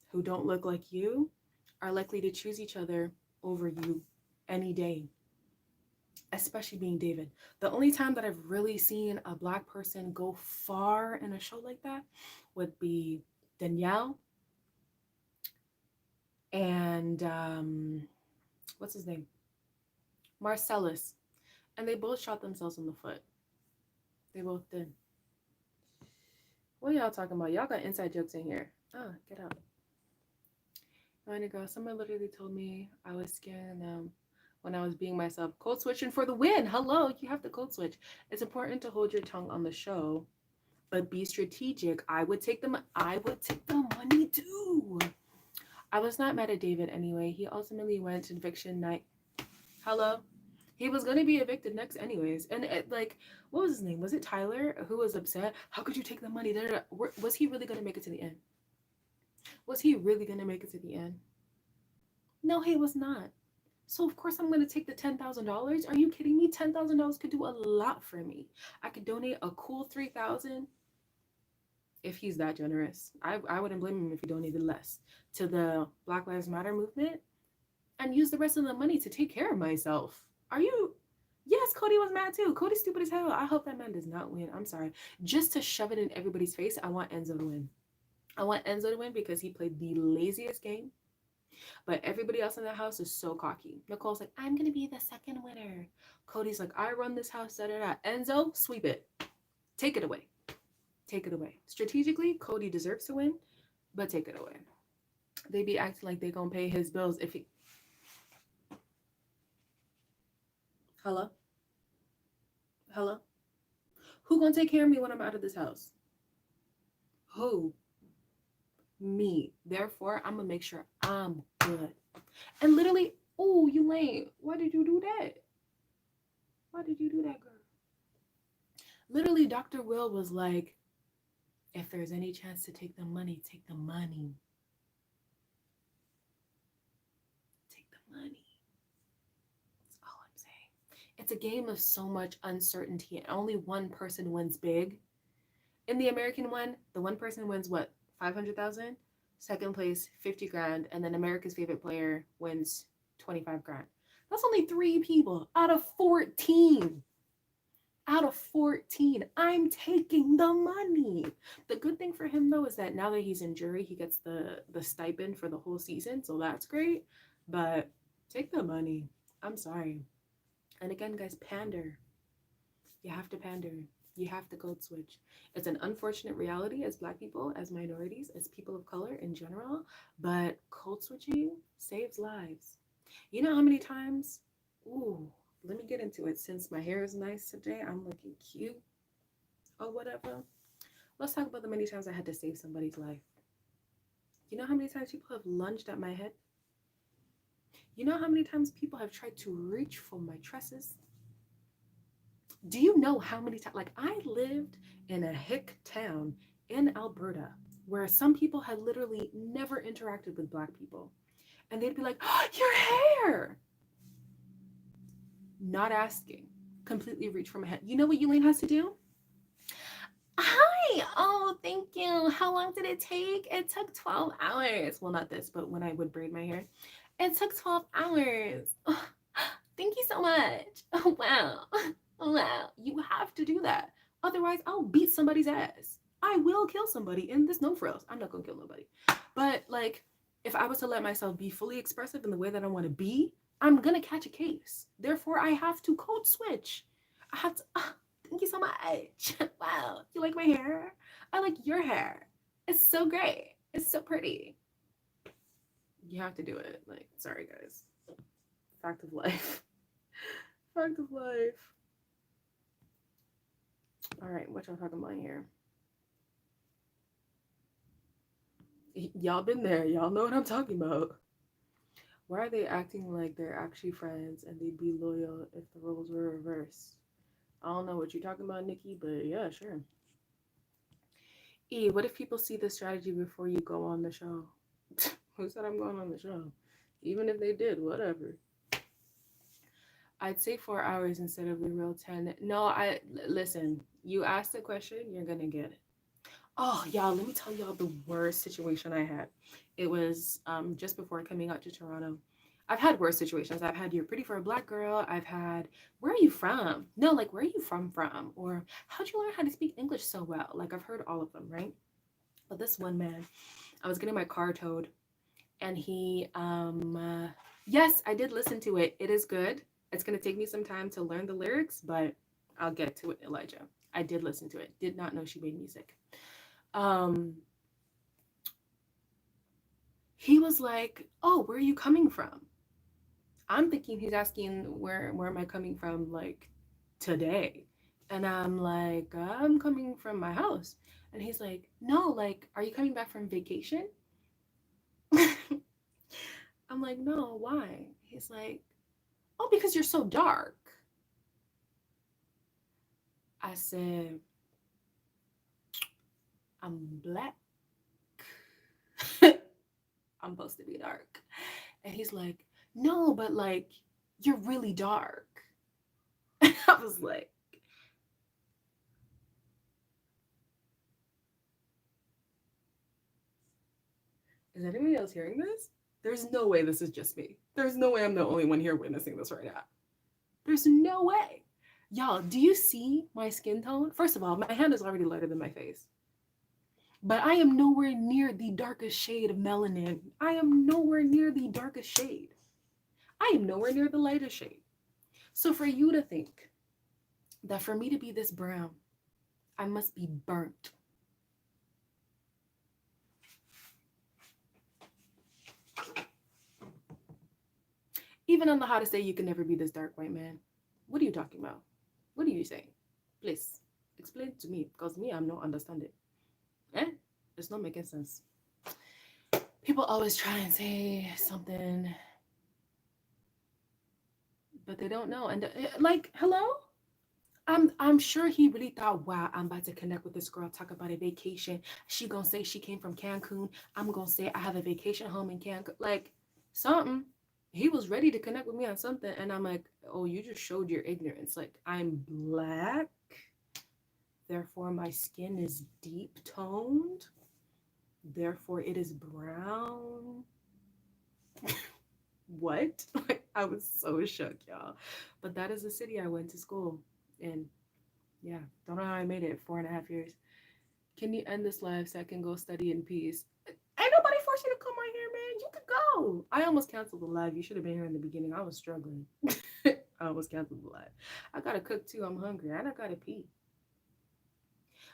who don't look like you are likely to choose each other over you any day, especially being David. The only time that I've really seen a Black person go far in a show like that would be Danielle and what's his name? Marcellus. And they both shot themselves in the foot. They both did. What y'all talking about? Y'all got inside jokes in here. Get out. Minor girl, someone literally told me I was scaring them when I was being myself. Code switching for the win. Hello, you have to code switch. It's important to hold your tongue on the show, but be strategic. I would take the money too. I was not mad at David anyway. He ultimately went to eviction night. Hello? He was going to be evicted next anyways. And like, what was his name? Was it Tyler who was upset? How could you take the money? Was he really going to make it to the end? Was he really going to make it to the end? No, he was not. So of course I'm going to take the $10,000. Are you kidding me? $10,000 could do a lot for me. I could donate a cool $3,000 if he's that generous. I wouldn't blame him if he donated less to the Black Lives Matter movement and use the rest of the money to take care of myself. Are you? Yes, Cody was mad too. Cody's stupid as hell. I hope that man does not win. I'm sorry. Just to shove it in everybody's face, I want Enzo to win. I want Enzo to win because he played the laziest game. But everybody else in the house is so cocky. Nicole's like, I'm going to be the second winner. Cody's like, I run this house. Da, da, da. Enzo, sweep it. Take it away. Take it away. Strategically, Cody deserves to win, but take it away. They be acting like they going to pay his bills if he... Hello? Hello? Who going to take care of me when I'm out of this house? Who? Me. Therefore, I'm going to make sure I'm good. And literally, oh, you lame. Why did you do that? Why did you do that, girl? Literally, Dr. Will was like, if there's any chance to take the money, take the money. Take the money. That's all I'm saying. It's a game of so much uncertainty, and only one person wins big. In the American one, the one person wins what? 500,000? Second place, 50 grand, and then America's favorite player wins 25 grand. That's only 3 people out of 14. Out of 14, I'm taking the money. The good thing for him, though, is that now that he's in jury, he gets the stipend for the whole season, so that's great. But take the money. I'm sorry. And again, guys, pander. You have to pander. You have to code switch. It's an unfortunate reality as Black people, as minorities, as people of color in general, but code switching saves lives. You know how many times? Ooh. Let me get into it. Since my hair is nice today, I'm looking cute or whatever. Let's talk about the many times I had to save somebody's life. You know how many times people have lunged at my head? You know how many times people have tried to reach for my tresses? Do you know how many times? Like, I lived in a hick town in Alberta where some people had literally never interacted with Black people. And they'd be like, oh, your hair! Not asking, completely reach for my head. You know what Elaine has to do? Hi, oh, thank you. How long did it take? It took 12 hours. Well, not this, but when I would braid my hair, it took 12 hours. Oh, thank you so much. Oh, wow. Oh, wow. You have to do that. Otherwise, I'll beat somebody's ass. I will kill somebody in this no frills. I'm not going to kill nobody. But like, if I was to let myself be fully expressive in the way that I want to be, I'm going to catch a case. Therefore, I have to code switch. I have to, thank you so much. Wow. You like my hair? I like your hair. It's so great. It's so pretty. You have to do it. Like, sorry, guys. Fact of life. Fact of life. All right, what y'all talking about here? Y'all been there. Y'all know what I'm talking about. Why are they acting like they're actually friends and they'd be loyal if the roles were reversed? I don't know what you're talking about, Nikki, but yeah, sure. E, what if people see the strategy before you go on the show? Who said I'm going on the show? Even if they did, whatever. I'd say 4 hours instead of the real 10. No, listen, you asked the question, you're going to get it. Oh, y'all, let me tell y'all the worst situation I had. It was just before coming out to Toronto. I've had worse situations. I've had you're pretty for a Black girl. I've had, where are you from? No, like, where are you from? Or how'd you learn how to speak English so well? Like, I've heard all of them, right? But this one man, I was getting my car towed and he, yes, I did listen to it. It is good. It's going to take me some time to learn the lyrics, but I'll get to it, Elijah. I did listen to it. Did not know she made music. Um, he was like, "Oh, where are you coming from?" I'm thinking he's asking where am I coming from, like today, and I'm like, I'm coming from my house, and he's like, no, like, are you coming back from vacation? I'm like, no, why? He's like, oh, because you're so dark. I said, I'm black. I'm supposed to be dark. And he's like, no, but like, you're really dark. And I was like, is anybody else hearing this? There's no way this is just me. There's no way I'm the only one here witnessing this right now. There's no way. Y'all, do you see my skin tone? First of all, my hand is already lighter than my face. But I am nowhere near the darkest shade of melanin. I am nowhere near the darkest shade. I am nowhere near the lightest shade. So for you to think that for me to be this brown, I must be burnt. Even on the hottest day, you can never be this dark, white man. What are you talking about? What are you saying? Please, explain to me, because me, I'm not understanding. It's not making sense. People always try and say something, but they don't know. And like, hello? I'm sure he really thought, wow, I'm about to connect with this girl, talk about a vacation. She gonna say she came from Cancun. I'm gonna say I have a vacation home in Cancun. Like something. He was ready to connect with me on something, and I'm like, oh, you just showed your ignorance. Like I'm black, therefore my skin is deep toned, therefore it is brown. What? Like I was so shook, y'all. But that is the city I went to school in. Yeah, don't know how I made it 4.5 years. Can you end this live so I can go study in peace? Ain't nobody forced you to come right here, man. You could go. I almost canceled the live. You should have been here in the beginning. I was struggling. I almost canceled the live. I gotta cook too. I'm hungry. And I gotta pee.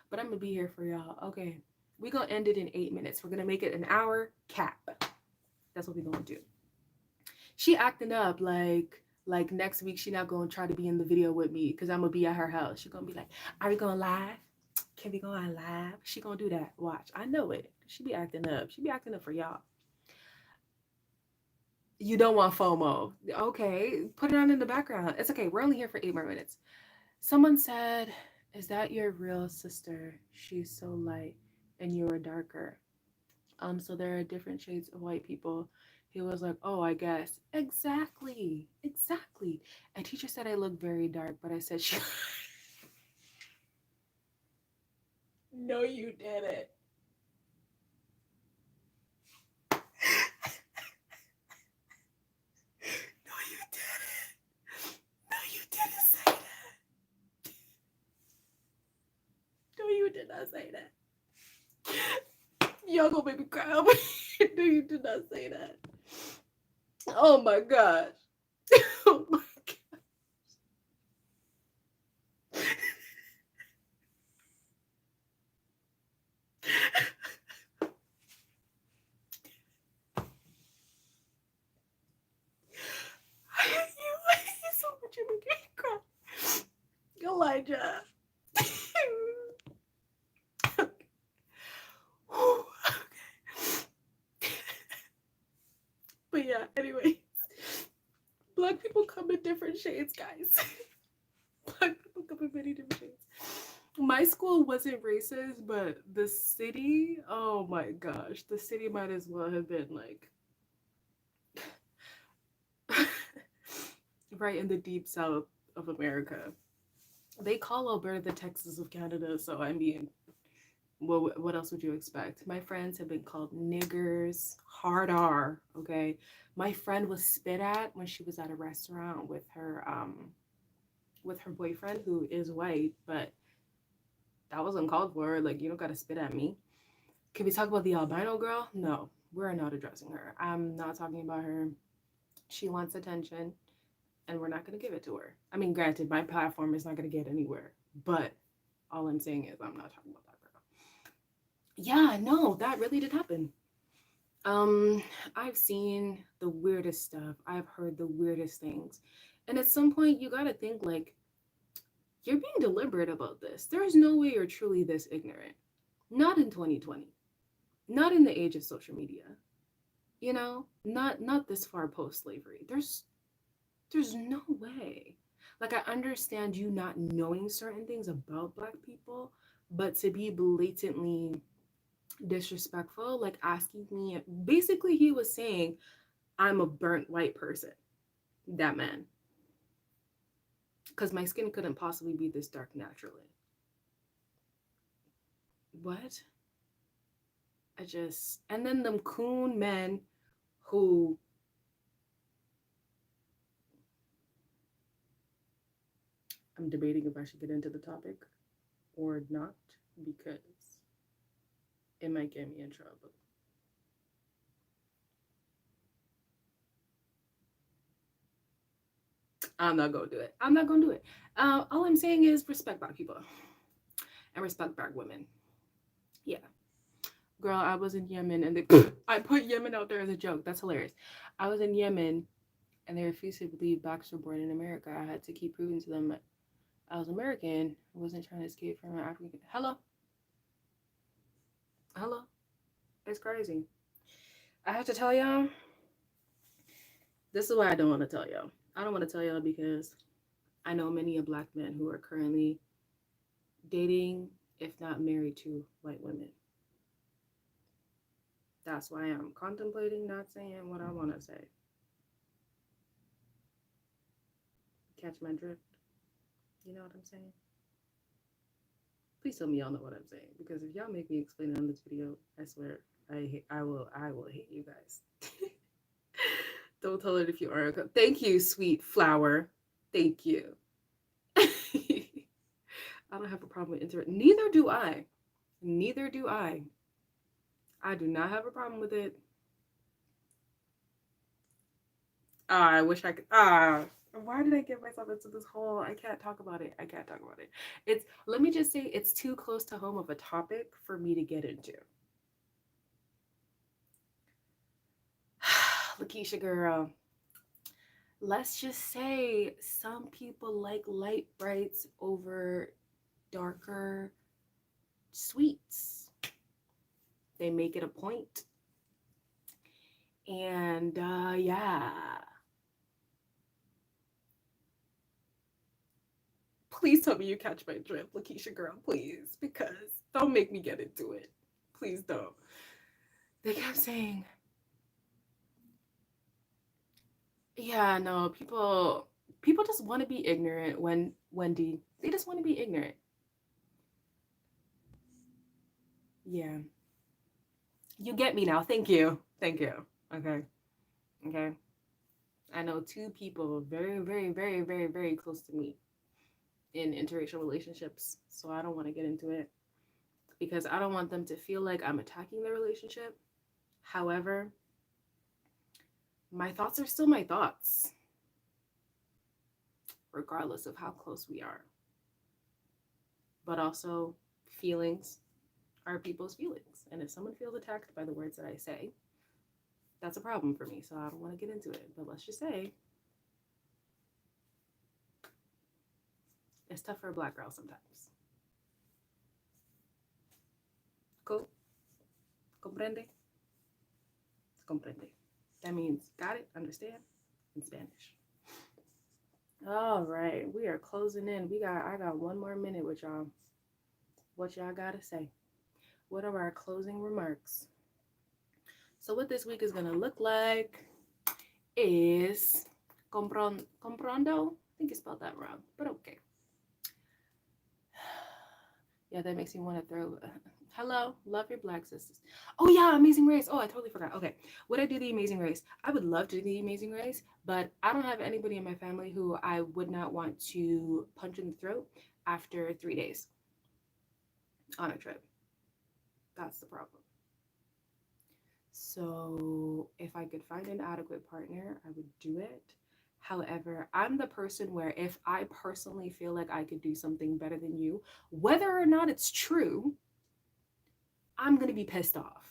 But I'm gonna be here for y'all. Okay. We're gonna end it in 8 minutes. We're gonna make it an hour cap. That's what we're gonna do. She acting up like next week she not gonna try to be in the video with me because I'm gonna be at her house. She gonna be like, are we going live? Can we go on live? She gonna do that. Watch. I know it. She be acting up. She be acting up for y'all. You don't want FOMO. Okay. Put it on in the background. It's okay. We're only here for 8 more minutes. Someone said, is that your real sister? She's so light and you are darker. So there are different shades of white people. He was like, oh, I guess. Exactly. Exactly. And teacher said I look very dark, but I said she no, you didn't. No, you didn't. No, you didn't say that. No, you did not say that. Y'all gonna make me cry. No, you did not say that. Oh my gosh. Oh my gosh. I hate you so much. You're making me cry. Elijah. Okay. But yeah, anyway. Black people come in different shades, guys. Black people come in many different shades. My school wasn't racist, but the city, oh my gosh, the city might as well have been like right in the deep south of America. They call Alberta the Texas of Canada, so I mean, what else would you expect? My friends have been called niggers, hard R, okay? My friend was spit at when she was at a restaurant with her boyfriend who is white, but that wasn't called for. Like, you don't gotta spit at me. Can we talk about the albino girl? No, we're not addressing her. I'm not talking about her. She wants attention, and we're not going to give it to her. I mean, granted, my platform is not going to get anywhere, but all I'm saying is I'm not talking about that girl. Yeah, no, that really did happen. I've seen the weirdest stuff. I've heard the weirdest things. And at some point you got to think like you're being deliberate about this. There's no way you're truly this ignorant. Not in 2020. Not in the age of social media. You know, not this far post slavery. There's no way. Like I understand you not knowing certain things about black people, but to be blatantly disrespectful, like asking me, basically he was saying I'm a burnt white person, that man, because my skin couldn't possibly be this dark naturally. What? And then them coon men who, I'm debating if I should get into the topic or not because it might get me in trouble. I'm not gonna do it. I'm not gonna do it. All I'm saying is respect black people and respect black women. Yeah. Girl, I was in Yemen and I put Yemen out there as a joke. That's hilarious. I was in Yemen and they refused to believe blacks were born in America. I had to keep proving to them I was American. I wasn't trying to escape from an African. Hello? Hello? It's crazy. I have to tell y'all, this is why I don't want to tell y'all. I don't want to tell y'all because I know many of black men who are currently dating, if not married to, white women. That's why I'm contemplating not saying what I want to say. Catch my drift? You know what I'm saying? Please tell me y'all know what I'm saying, because if y'all make me explain it on this video, I swear I will hate you guys. Don't tell it if you aren't. Thank you, sweet flower. Thank you. I don't have a problem with internet. Neither do I. Neither do I. I do not have a problem with it. I wish I could. Why did I get myself into this hole? I can't talk about it. I can't talk about it. Let me just say, it's too close to home of a topic for me to get into. Lakeisha girl. Let's just say some people like light brights over darker sweets. They make it a point. And yeah. Please tell me you catch my drift, Lakeisha girl, please. Because don't make me get into it. Please don't. They kept saying, yeah, no, people just want to be ignorant when Wendy. They just want to be ignorant. Yeah. You get me now. Thank you. Thank you. Okay. Okay. I know two people very, very, very, very, very close to me in interracial relationships. So I don't want to get into it because I don't want them to feel like I'm attacking the relationship. However, my thoughts are still my thoughts, regardless of how close we are. But also, feelings are people's feelings. And if someone feels attacked by the words that I say, that's a problem for me. So I don't want to get into it. But let's just say it's tough for a black girl sometimes. Cool? Comprende? Comprende. That means got it, understand, in Spanish. All right, we are closing in. I got one more minute with y'all. What y'all gotta say? What are our closing remarks? So what this week is gonna look like is comprando. I think you spelled that wrong, but okay. Yeah, that makes me want to throw. Hello, love your black sisters. Oh yeah, Amazing Race. Oh, I totally forgot. Okay, would I do the Amazing Race? I would love to do the Amazing Race, but I don't have anybody in my family who I would not want to punch in the throat after 3 days on a trip. That's the problem. So if I could find an adequate partner, I would do it. However, I'm the person where if I personally feel like I could do something better than you, whether or not it's true, I'm going to be pissed off.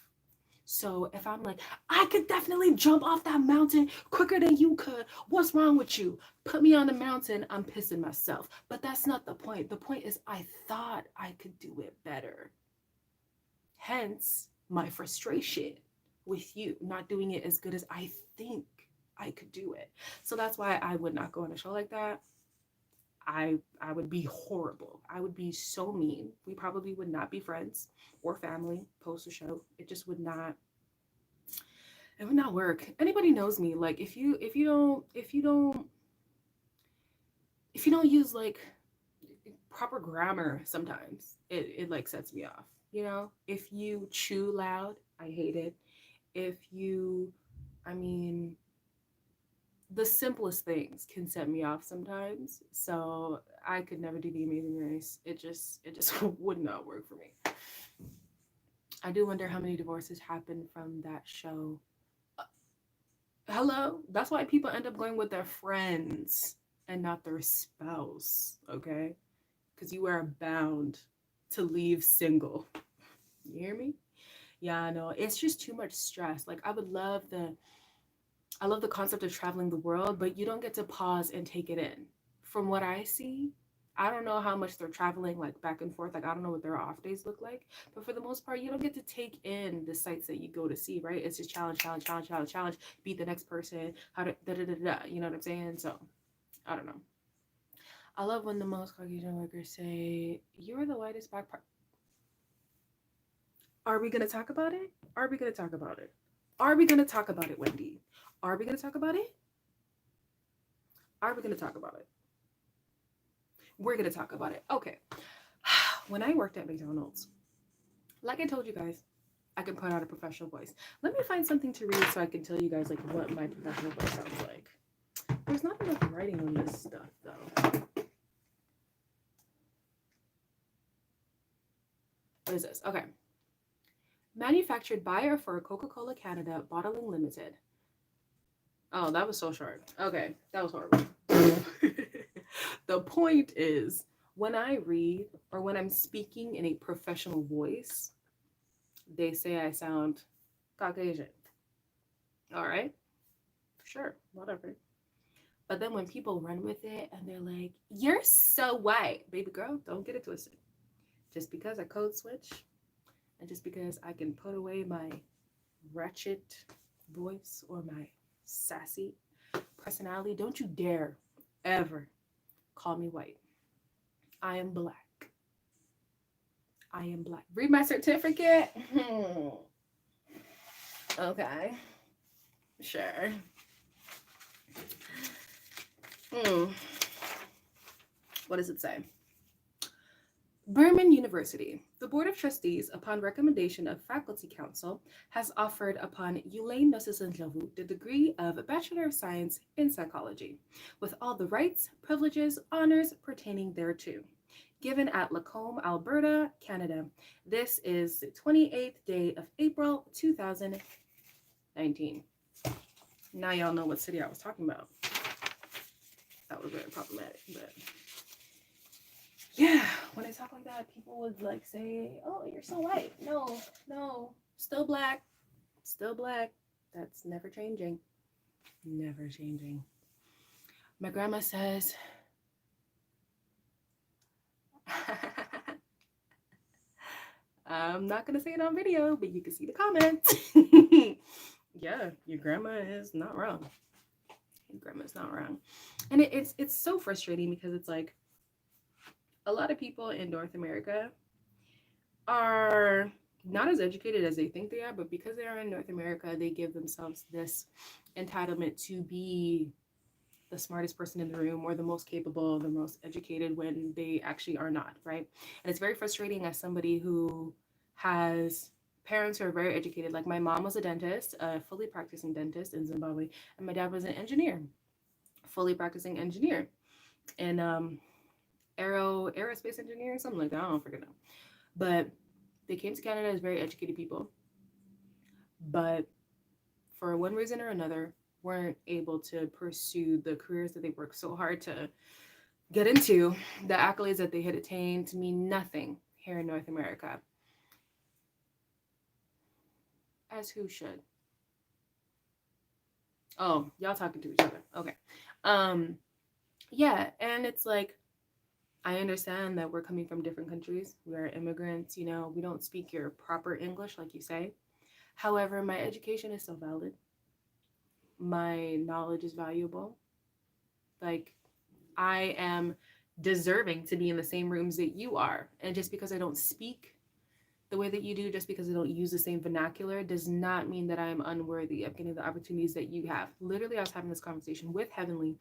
So if I'm like, I could definitely jump off that mountain quicker than you could, what's wrong with you? Put me on the mountain, I'm pissing myself. But that's not the point. The point is, I thought I could do it better. Hence, my frustration with you not doing it as good as I think I could do it. So that's why I would not go on a show like that. I would be horrible. I would be so mean. We probably would not be friends or family post the show. It would not work. Anybody knows me. Like if you don't use like proper grammar sometimes, it like sets me off. You know? If you chew loud, I hate it. If you I mean the simplest things can set me off sometimes. So I could never do the Amazing Race. It just would not work for me. I do wonder how many divorces happen from that show. Uh, Hello? That's why people end up going with their friends and not their spouse, okay? Because you are bound to leave single. You hear me? Yeah, I know. It's just too much stress. Like I love the concept of traveling the world, but you don't get to pause and take it in. From what I see, I don't know how much they're traveling like back and forth. Like I don't know what their off days look like, but for the most part, you don't get to take in the sites that you go to see, right? It's just challenge, challenge, challenge, challenge, challenge. Beat the next person. How to da da da da. You know what I'm saying? So I don't know. I love when the most Caucasian workers say, "You're the whitest black part." Are we gonna talk about it? Are we gonna talk about it? Are we gonna talk about it, Wendy? Are we gonna talk about it? Are we gonna talk about it? We're gonna talk about it. Okay. When I worked at McDonald's, like I told you guys, I can put out a professional voice. Let me find something to read so I can tell you guys like what my professional voice sounds like. There's not enough writing on this stuff though. What is this? Okay. Manufactured by or for Coca-Cola Canada Bottling Limited. Oh, that was so short. Okay, that was horrible. The point is, when I read or when I'm speaking in a professional voice, they say I sound Caucasian. All right, sure, whatever. But then when people run with it and they're like, "You're so white," baby girl, don't get it twisted. Just because I code switch and just because I can put away my ratchet voice or my sassy personality, don't you dare ever call me white. I am black. I am black. Read my certificate. Okay. Sure. Hmm. What does it say? Burman University. The Board of Trustees, upon recommendation of Faculty Council, has offered upon Yulaine Nosson-Javu the degree of Bachelor of Science in Psychology, with all the rights, privileges, honors pertaining thereto. Given at Lacombe, Alberta, Canada. This is the 28th day of April 2019. Now y'all know what city I was talking about. That was very problematic, but yeah, when I talk like that, people would like say, "Oh, you're so white." No, no, still black, still black. That's never changing, never changing. My grandma says, I'm not gonna say it on video, but you can see the comments. Yeah, your grandma is not wrong. Your grandma's not wrong, and it's so frustrating because it's like a lot of people in North America are not as educated as they think they are, but because they are in North America, they give themselves this entitlement to be the smartest person in the room or the most capable, the most educated when they actually are not, right? And it's very frustrating as somebody who has parents who are very educated. Like my mom was a dentist, a fully practicing dentist in Zimbabwe, and my dad was an engineer, fully practicing engineer, and aerospace engineer, something like that. I don't forget now. But they came to Canada as very educated people. But for one reason or another, weren't able to pursue the careers that they worked so hard to get into, the accolades that they had attained mean nothing here in North America. As who should? Oh, y'all talking to each other. Okay. Um, yeah, and it's like I understand that we're coming from different countries. We're immigrants, you know, we don't speak your proper English like you say. However, my education is still valid. My knowledge is valuable. Like I am deserving to be in the same rooms that you are. And just because I don't speak the way that you do, just because I don't use the same vernacular, does not mean that I am unworthy of getting the opportunities that you have. Literally, I was having this conversation with Heavenly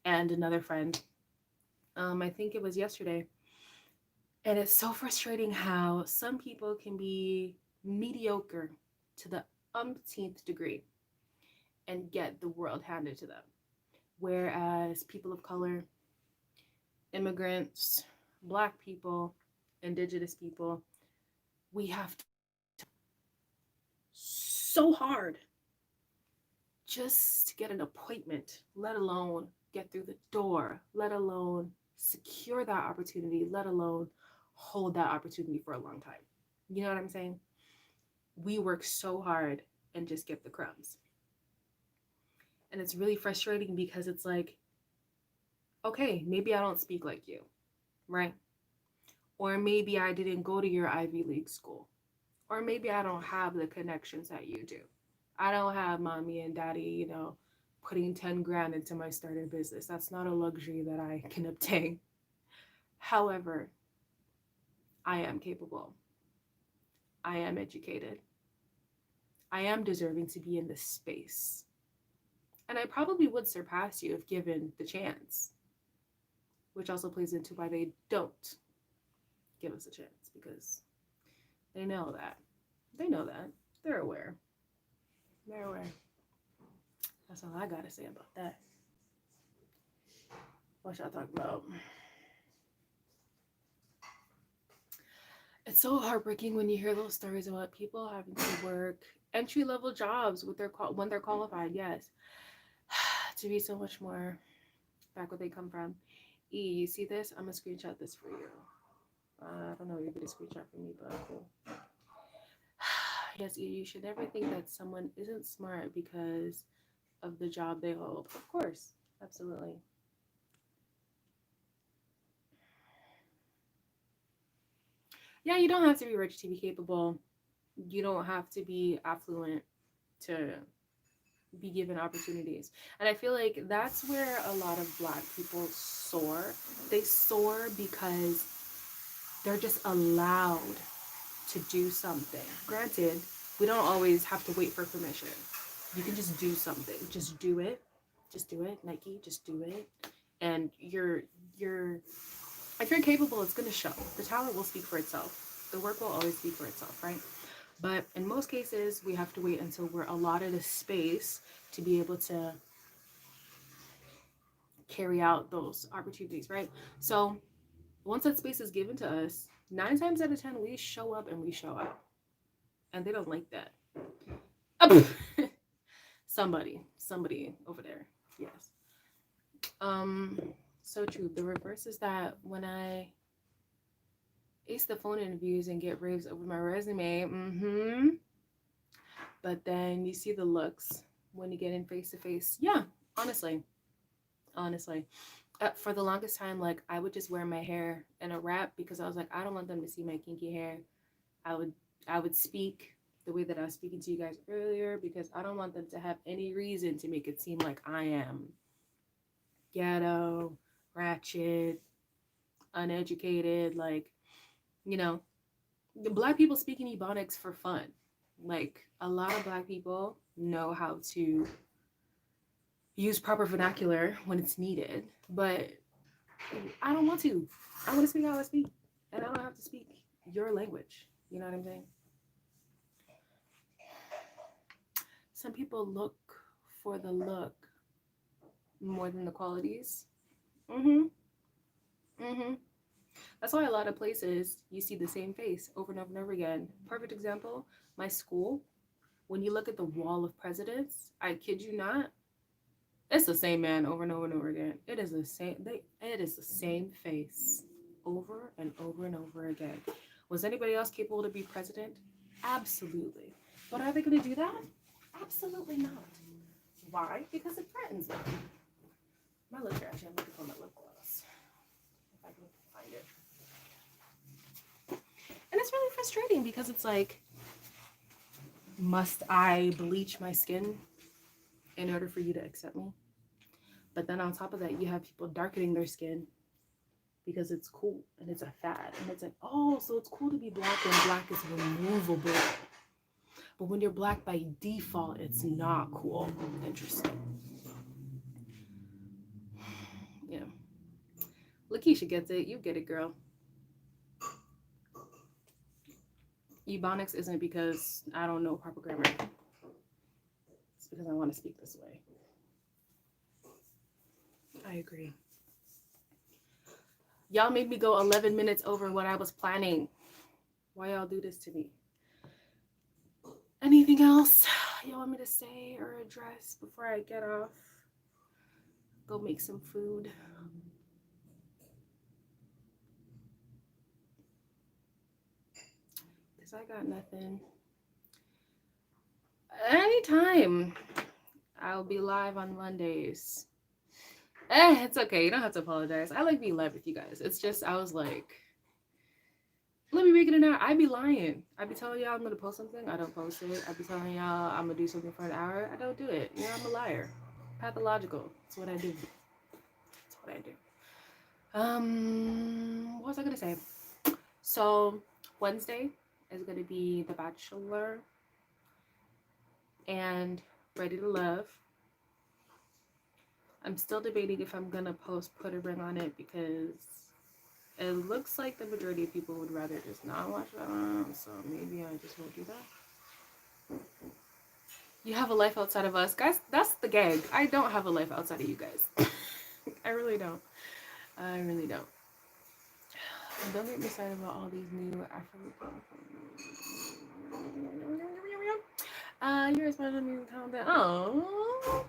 and another friend. I think it was yesterday. And it's so frustrating how some people can be mediocre to the umpteenth degree and get the world handed to them. Whereas people of color, immigrants, Black people, Indigenous people, we have to so hard just to get an appointment, let alone get through the door, let alone secure that opportunity, let alone hold that opportunity for a long time. You know what I'm saying? We work so hard and just get the crumbs. And it's really frustrating because it's like, okay, maybe I don't speak like you, right? Or maybe I didn't go to your Ivy League school. Or maybe I don't have the connections that you do. I don't have mommy and daddy, you know, putting 10 grand into my starter business. That's not a luxury that I can obtain. However, I am capable. I am educated. I am deserving to be in this space. And I probably would surpass you if given the chance, which also plays into why they don't give us a chance because they know that. They know that. They're aware. They're aware. That's all I gotta say about that. What y'all talking about? It's so heartbreaking when you hear those stories about people having to work entry level jobs with their when they're qualified. Yes, to be so much more back where they come from. You see this? I'm gonna screenshot this for you. I don't know if you get a screenshot for me, but cool. Yes, you should never think that someone isn't smart because of the job they hold. Of course, absolutely. Yeah, you don't have to be rich to be capable. You don't have to be affluent to be given opportunities. And I feel like that's where a lot of Black people soar. They soar because they're just allowed to do something. Granted, we don't always have to wait for permission. You can just do something. Just do it. Just do it. Nike, just do it. And you're if you're capable, it's gonna show. The talent will speak for itself. The work will always speak for itself, right? But in most cases, we have to wait until we're allotted a space to be able to carry out those opportunities, right? So once that space is given to us, 9 times out of 10, we show up and we show out. And they don't like that. Somebody over there. Yes. So true. The reverse is that when I ace the phone interviews and get raves over my resume, but then you see the looks when you get in face to face. Yeah, honestly. For the longest time, like I would just wear my hair in a wrap because I was like, I don't want them to see my kinky hair. I would speak the way that I was speaking to you guys earlier because I don't want them to have any reason to make it seem like I am ghetto, ratchet, uneducated. Like, you know, the Black people speak in Ebonics for fun. Like a lot of Black people know how to use proper vernacular when it's needed, but I don't want to. I want to speak how I speak, and I don't have to speak your language. You know what I'm saying? Some people look for the look more than the qualities. Mm-hmm. Mm-hmm. That's why a lot of places you see the same face over and over and over again. Perfect example, my school. When you look at the wall of presidents, I kid you not, It's the same man over and over and over again. It is the same. It is the same face over and over and over again. Was anybody else capable to be president? Absolutely. But are they going to do that? Absolutely not. Why? Because it threatens them. My lips are actually, I'm looking for my lip gloss. If I can find it. And it's really frustrating because it's like, must I bleach my skin in order for you to accept me? But then on top of that, you have people darkening their skin because it's cool and it's a fad. And it's like, oh, so it's cool to be black when black is removable. But when you're black by default, it's not cool. Interesting. Yeah. Lakeisha gets it. You get it, girl. Ebonics isn't because I don't know proper grammar. It's because I want to speak this way. I agree. Y'all made me go 11 minutes over what I was planning. Why y'all do this to me? Anything else y'all want me to say or address before I get off? Go make some food. Because I got nothing. Anytime. I'll be live on Mondays. It's okay. You don't have to apologize. I like being live with you guys. It's just, I was like, let me make it an hour. I'd be lying. I'd be telling y'all I'm going to post something. I don't post it. I'd be telling y'all I'm going to do something for an hour. I don't do it. You know, I'm a liar. Pathological. That's what I do. That's what I do. What was I going to say? So, Wednesday is going to be The Bachelor and Ready to Love. I'm still debating if I'm gonna post Put a Ring on It because it looks like the majority of people would rather just not watch that one, so maybe I just won't do that. You have a life outside of us. Guys, that's the gag. I don't have a life outside of you guys. I really don't. I really don't. Don't get me started about all these new Afro. You're supposed to calm down. Oh.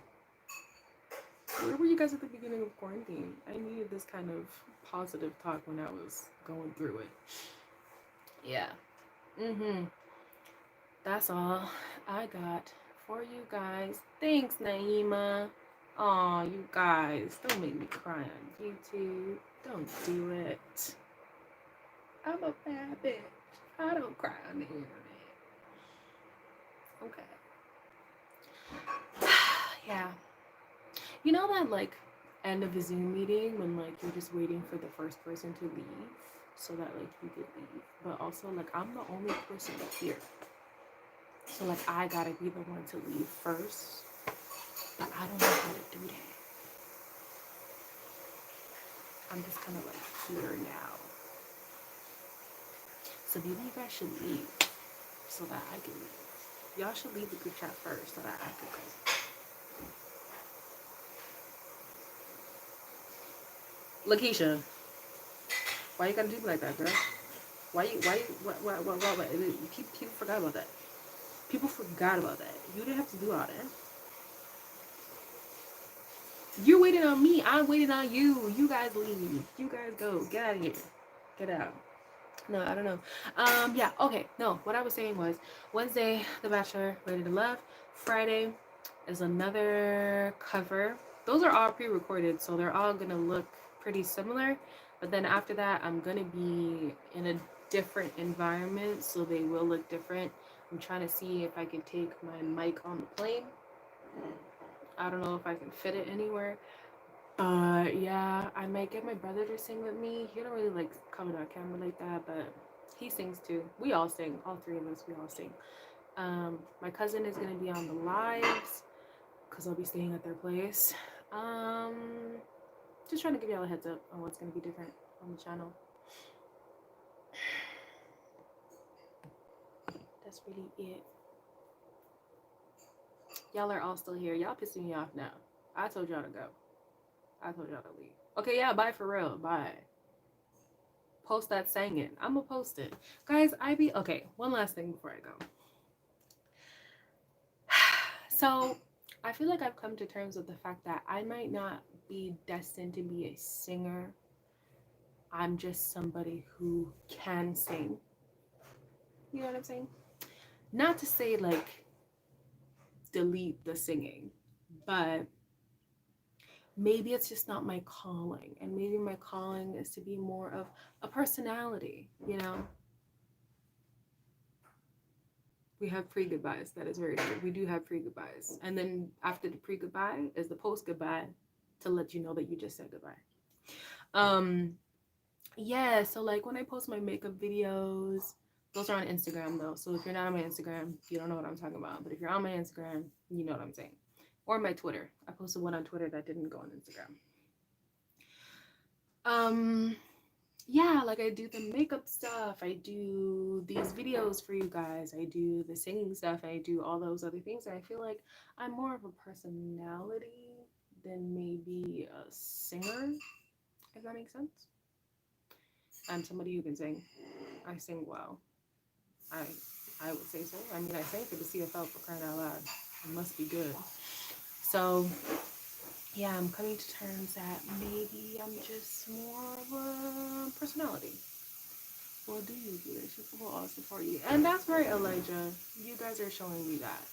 Where were you guys at the beginning of quarantine? I needed this kind of positive talk when I was going through it. Yeah. That's all I got for you guys. Thanks, Naima. Aw, you guys, don't make me cry on YouTube. Don't do it. I'm a bad bitch. I don't cry on the internet. Okay. Yeah. You know that, like, end of a Zoom meeting when, like, you're just waiting for the first person to leave so that, like, you could leave. But also, like, I'm the only person here. So, like, I gotta be the one to leave first. But I don't know how to do that. I'm just kind of, like, here now. So maybe you guys should leave so that I can leave. Y'all should leave the group chat first so that I can go. Lakeisha, why you gotta do me like that, girl? What? People forgot about that. People forgot about that. You didn't have to do all that. You're waiting on me. I'm waiting on you. You guys leave. You guys go. Get out of here. Get out. No, I don't know. Yeah, okay. No, what I was saying was Wednesday, The Bachelor, Ready to Love. Friday is another cover. Those are all pre-recorded, so they're all gonna look pretty similar. But then after that, I'm gonna be in a different environment, so they will look different. I'm trying to see if I can take my mic on the plane. I don't know if I can fit it anywhere. Yeah, I might get my brother to sing with me. He don't really like coming on camera like that, but he sings too. We all sing. All three of us, we all sing. My cousin is gonna be on the lives because I'll be staying at their place. Just trying to give y'all a heads up on what's gonna be different on the channel. That's really it. Y'all are all still here. Y'all pissing me off now. I told y'all to go. I told y'all to leave. Okay, yeah, bye for real. Bye. Post that singing. I'm gonna post it. Guys, okay, one last thing before I go. So, I feel like I've come to terms with the fact that I might not be destined to be a singer. I'm just somebody who can sing. You know what I'm saying? Not to say like delete the singing, but maybe it's just not my calling. And maybe my calling is to be more of a personality, you know? We have pre goodbyes. That is very true. We do have pre goodbyes. And then after the pre goodbye is the post goodbye to let you know that you just said goodbye. Um, yeah, so like when I post my makeup videos, those are on Instagram though. So if you're not on my Instagram, you don't know what I'm talking about. But if you're on my Instagram, you know what I'm saying. Or my Twitter. I posted one on Twitter that didn't go on Instagram. Yeah, like I do the makeup stuff, I do these videos for you guys, I do the singing stuff, I do all those other things. And I feel like I'm more of a personality than maybe a singer, if that makes sense. I'm somebody who can sing. I sing well. I I would say so. I mean, I sang for the CFL, for crying out loud. It must be good. So yeah, I'm coming to terms that maybe I'm just more of a personality. Well, do you do this? Who also for you? And that's right, Elijah. You guys are showing me that.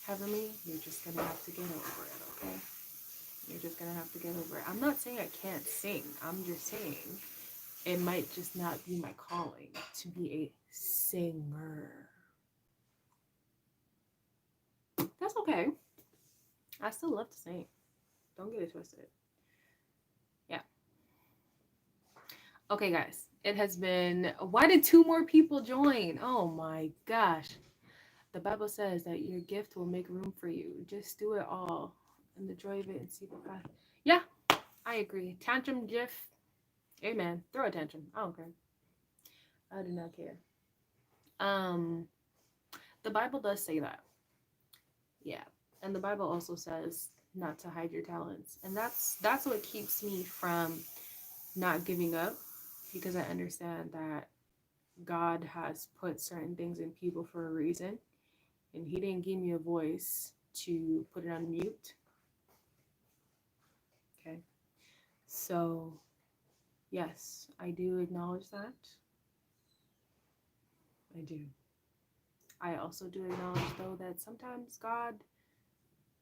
Heavenly, you're just gonna have to get over it, okay? You're just gonna have to get over it. I'm not saying I can't sing. I'm just saying it might just not be my calling to be a singer. That's okay. I still love to sing. Don't get it twisted. Yeah. Okay, guys. It has been. Why did two more people join? Oh my gosh. The Bible says that your gift will make room for you. Just do it all and the joy of it and see the path. Yeah, I agree. Tantrum gif. Amen. Throw a tantrum. I don't care. I do not care. Um, the Bible does say that. Yeah. And the Bible also says not to hide your talents. And that's what keeps me from not giving up, because I understand that God has put certain things in people for a reason, and he didn't give me a voice to put it on mute. Okay. So, yes, I do acknowledge that. I do. I also do acknowledge, though, that sometimes God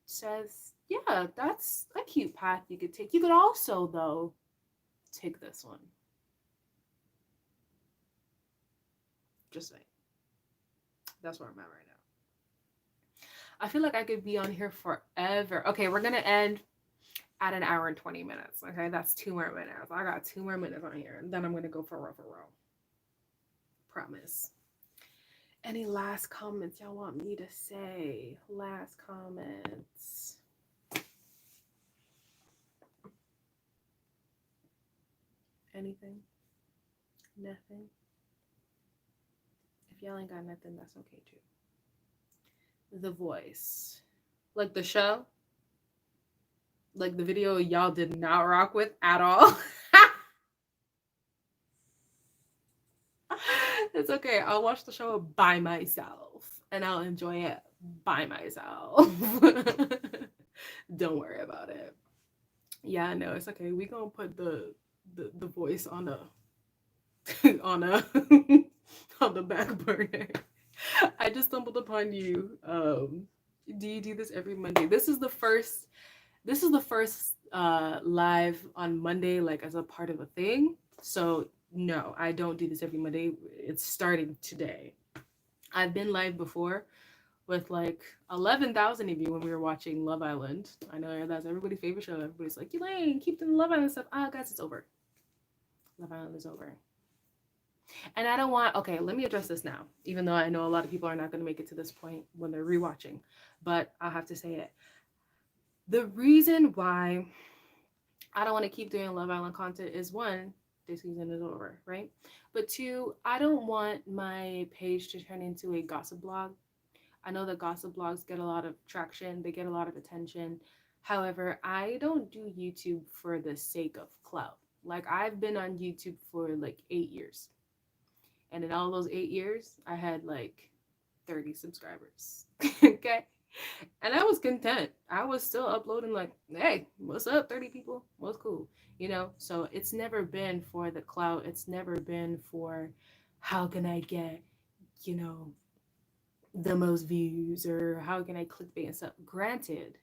says, yeah, that's a cute path you could take. You could also, though, take this one. Just saying. That's where I'm at right now. I feel like I could be on here forever. Okay, we're going to end at an hour and 20 minutes. Okay, that's 2 more minutes. I got 2 more minutes on here, and then I'm going to go for row. Promise. Any last comments y'all want me to say? Last comments. Anything? Nothing? If y'all ain't got nothing, that's okay too. The Voice. Like the show? Like the video y'all did not rock with at all? It's okay. I'll watch the show by myself and I'll enjoy it by myself. Don't worry about it. Yeah, no, it's okay. We gonna put the voice on a on a on the back burner. I just stumbled upon you. Do you do this every Monday? This is the first live on Monday, like as a part of a thing. So no, I don't do this every Monday. It's starting today. I've been live before with like 11,000 of you when we were watching Love Island. I know that's everybody's favorite show. Everybody's like, Elaine, keep doing the Love Island stuff. Ah, guys, it's over. Love Island is over. And I don't want, okay, let me address this now, even though I know a lot of people are not going to make it to this point when they're rewatching, but I'll have to say it. The reason why I don't want to keep doing Love Island content is, one, this season is over, right? But two, I don't want my page to turn into a gossip blog. I know that gossip blogs get a lot of traction, they get a lot of attention. However, I don't do YouTube for the sake of clout. Like, I've been on YouTube for like 8 years. And in all those 8 years, I had like 30 subscribers. Okay. And I was content. I was still uploading like, hey, what's up, 30 people? What's cool? So it's never been for the clout. It's never been for how can I get, the most views or how can I clickbait and stuff. Granted,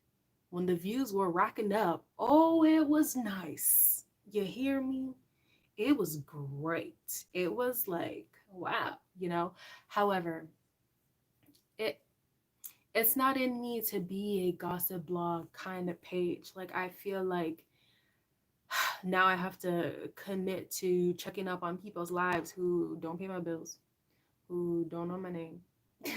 when the views were racking up, oh, it was nice. You hear me? It was great. It was like, wow. However, it it's not in me to be a gossip blog kind of page. Like I feel like now I have to commit to checking up on people's lives who don't pay my bills, who don't know my name,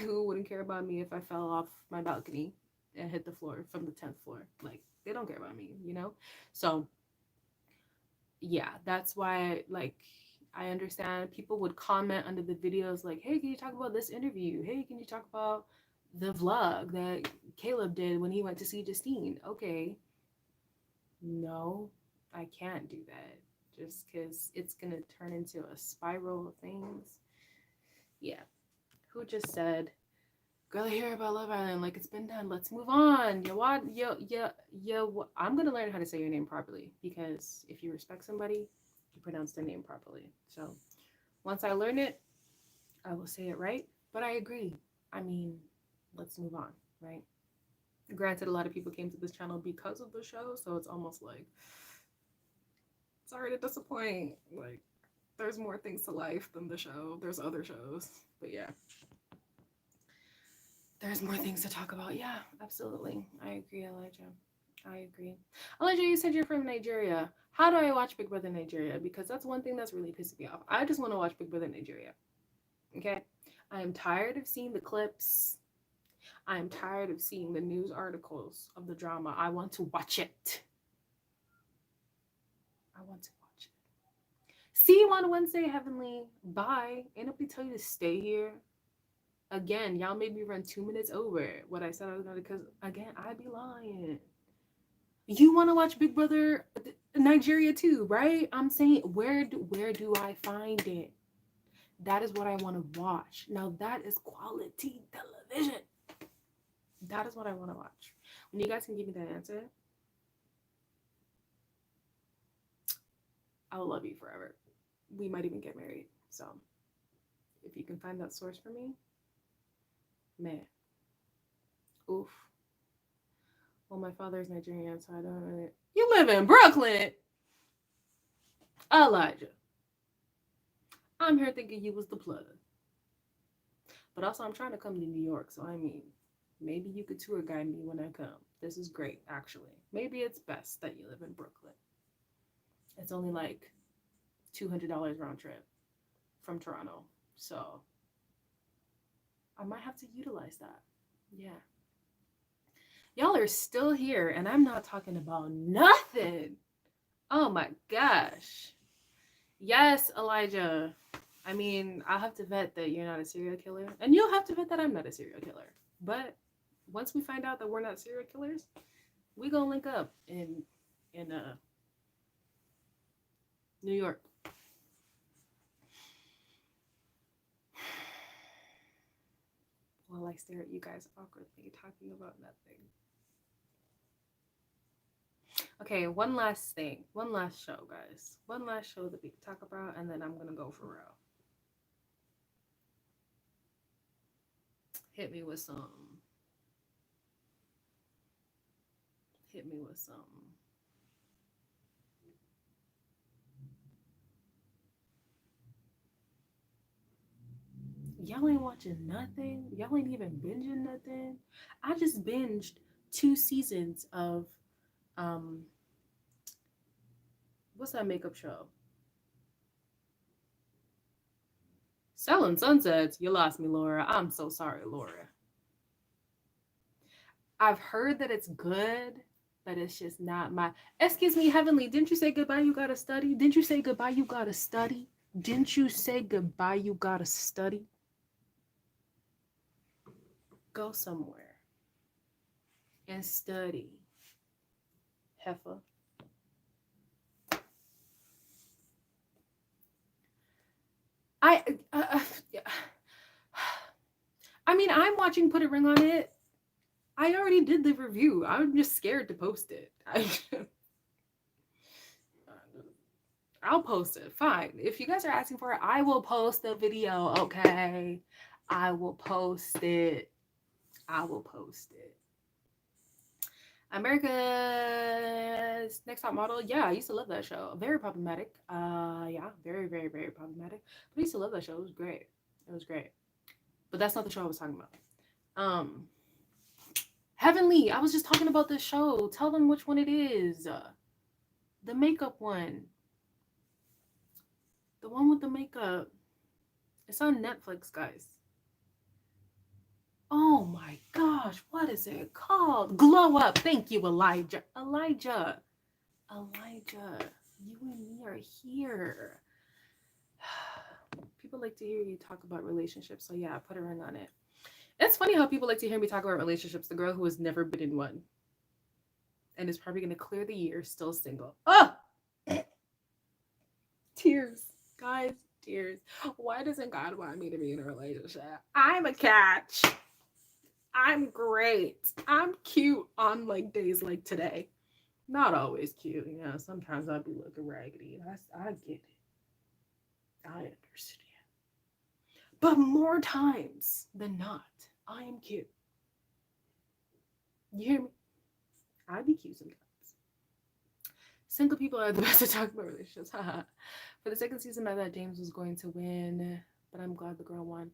who wouldn't care about me if I fell off my balcony and hit the floor from the 10th floor. Like they don't care about me. So yeah, that's why like I understand people would comment under the videos like, hey, can you talk about this interview? Hey, can you talk about the vlog that Caleb did when he went to see Justine? Okay. No, I can't do that just because it's going to turn into a spiral of things. Yeah. Who just said, girl, I hear about Love Island like it's been done. Let's move on. I'm going to learn how to say your name properly because if you respect somebody, you pronounce their name properly. So once I learn it, I will say it right. But I agree. I mean, let's move on, right? Granted, a lot of people came to this channel because of the show, so it's almost like, sorry to disappoint. Like, there's more things to life than the show. There's other shows, but yeah. There's more things to talk about. Yeah, absolutely. I agree, Elijah. I agree. Elijah, you said you're from Nigeria. How do I watch Big Brother Nigeria? Because that's one thing that's really pissing me off. I just want to watch Big Brother Nigeria. Okay? I am tired of seeing the clips. I am tired of seeing the news articles of the drama. I want to watch it. I want to watch it. See you on Wednesday, Heavenly. Bye. Ain't nobody tell you to stay here. Again, y'all made me run 2 minutes over what I said I was going to, because, again, I be lying. You want to watch Big Brother Nigeria too, right? I'm saying, where do I find it? That is what I want to watch. Now, that is quality television. That is what I want to watch. When you guys can give me that answer, I will love you forever. We might even get married. So, if you can find that source for me, man. Oof. Well, my father's Nigerian, so I don't know. You live in Brooklyn, Elijah. I'm here thinking you was the plug. But also, I'm trying to come to New York, so I mean, maybe you could tour guide me when I come. This is great, actually. Maybe it's best that you live in Brooklyn. It's only like $200 round trip from Toronto. So I might have to utilize that. Yeah. Y'all are still here, and I'm not talking about nothing. Oh my gosh. Yes, Elijah. I mean, I'll have to vet that you're not a serial killer, and you'll have to vet that I'm not a serial killer. But once we find out that we're not serial killers, we gonna link up in New York. While I stare at you guys awkwardly talking about nothing. Okay, one last thing. One last show, guys. One last show that we can talk about, and then I'm gonna go for real. Hit me with some. Hit me with some. Y'all ain't watching nothing. Y'all ain't even binging nothing. I just binged 2 seasons of what's that makeup show? Selling Sunsets. You lost me, Laura. I'm so sorry, Laura. I've heard that it's good, but it's just not my. Excuse me, Heavenly. Didn't you say goodbye? You gotta study. Didn't you say goodbye? You gotta study. Didn't you say goodbye? You gotta study. Go somewhere and study, heifer. I mean, I'm watching Put a Ring on It. I already did the review. I'm just scared to post it. I'll post it. Fine. If you guys are asking for it, I will post the video, okay? I will post it. I will post it. America's Next Top Model. Yeah, I used to love that show. Very problematic. Yeah, very, very, very problematic. But I used to love that show. It was great. It was great. But that's not the show I was talking about. Heavenly. I was just talking about this show. Tell them which one it is. The makeup one. The one with the makeup. It's on Netflix, guys. Oh my gosh, what is it called? Glow Up. Thank you, Elijah. Elijah, you and me are here. People like to hear you talk about relationships, so yeah, put a ring on it. It's funny how people like to hear me talk about relationships. The girl who has never been in one and is probably going to clear the year still single. Oh! Tears. Guys, tears. Why doesn't God want me to be in a relationship? I'm a catch. I'm great. I'm cute on like days like today. Not always cute, you know. Sometimes I'll be looking raggedy. I get it. I understand. But more times than not, I am cute. You hear me? I be cute sometimes. Single people are the best at talking about relationships. For the second season, I thought James was going to win, but I'm glad the girl won.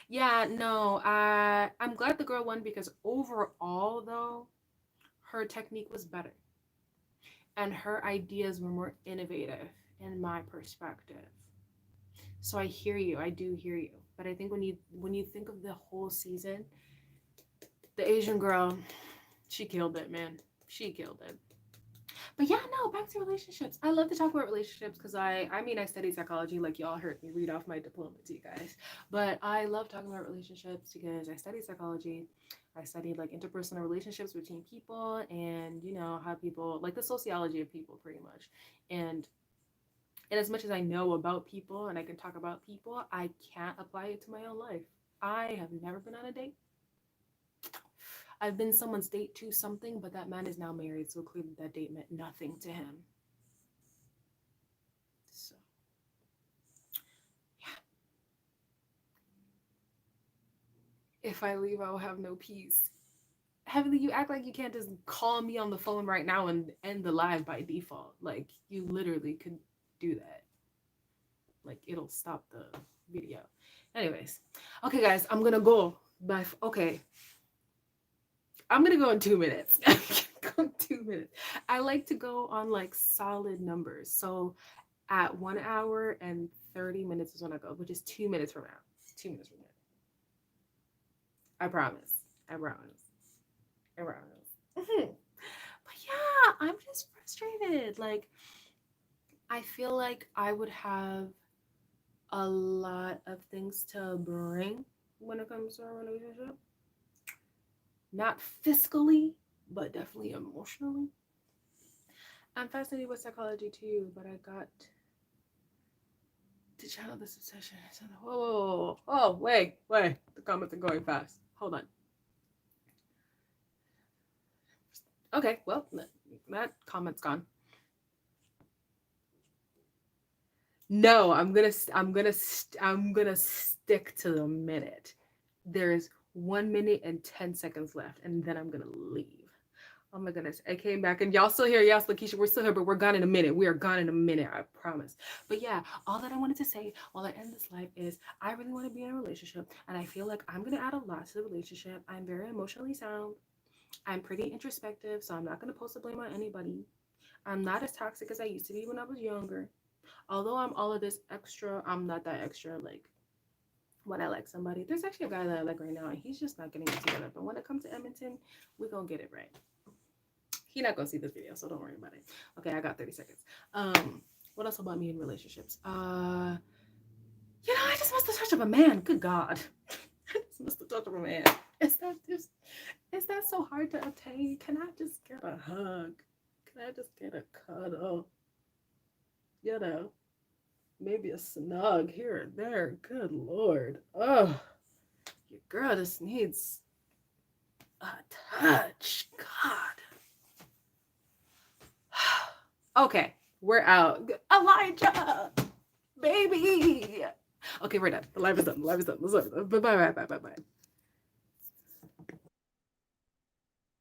Yeah, no, I'm glad the girl won because overall, though, her technique was better. And her ideas were more innovative in my perspective. So I hear you. I do hear you. But I think when you think of the whole season, the Asian girl, she killed it, man. She killed it. But yeah, no, back to relationships. I love to talk about relationships because I study psychology, like y'all heard me read off my diploma to you guys. But I love talking about relationships because I study psychology. I studied like interpersonal relationships between people and, you know, how people, like the sociology of people pretty much. And as much as I know about people and I can talk about people, I can't apply it to my own life. I have never been on a date. I've been someone's date to something, but that man is now married, so clearly that date meant nothing to him. So, yeah. If I leave, I will have no peace. Heavenly, you act like you can't just call me on the phone right now and end the live by default. Like, you literally could do that. Like, it'll stop the video. Anyways. Okay, guys, I'm gonna go. Okay. I'm gonna go in 2 minutes. 2 minutes. I like to go on like solid numbers. So at 1 hour and 30 minutes is when I go, which is 2 minutes from now. 2 minutes from now. I promise. I promise. I promise. But yeah, I'm just frustrated. Like, I feel like I would have a lot of things to bring when it comes to a relationship. Not fiscally, but definitely emotionally. I'm fascinated with psychology too, but I got to channel this obsession. Oh, wait. The comments are going fast. Hold on. Okay, well, that comment's gone. No, I'm gonna stick to the minute. There's 1 minute and 10 seconds left, and then I'm gonna leave. Oh my goodness. I came back and y'all still here. Yes, Lakeisha, we're still here, but we're gone in a minute. We are gone in a minute, I promise. But yeah, all that I wanted to say while I end this live is I really want to be in a relationship, and I feel like I'm going to add a lot to the relationship. I'm very emotionally sound. I'm pretty introspective, so I'm not going to post the blame on anybody. I'm not as toxic as I used to be when I was younger. Although I'm all of this extra, I'm not that extra, like, when I like somebody. There's actually a guy that I like right now, and he's just not getting it together. But when it comes to Edmonton, we're going to get it right. He's not gonna see this video, so don't worry about it. Okay, I got 30 seconds. What else about me in relationships? I just missed the touch of a man. Good God. I just missed the touch of a man. Is that so hard to obtain? Can I just get a hug? Can I just get a cuddle? You know, maybe a snug here or there. Good Lord. Oh, your girl just needs a touch. God. Okay, we're out. Elijah, baby. Okay, we're done. The live is done. The live is done. Bye.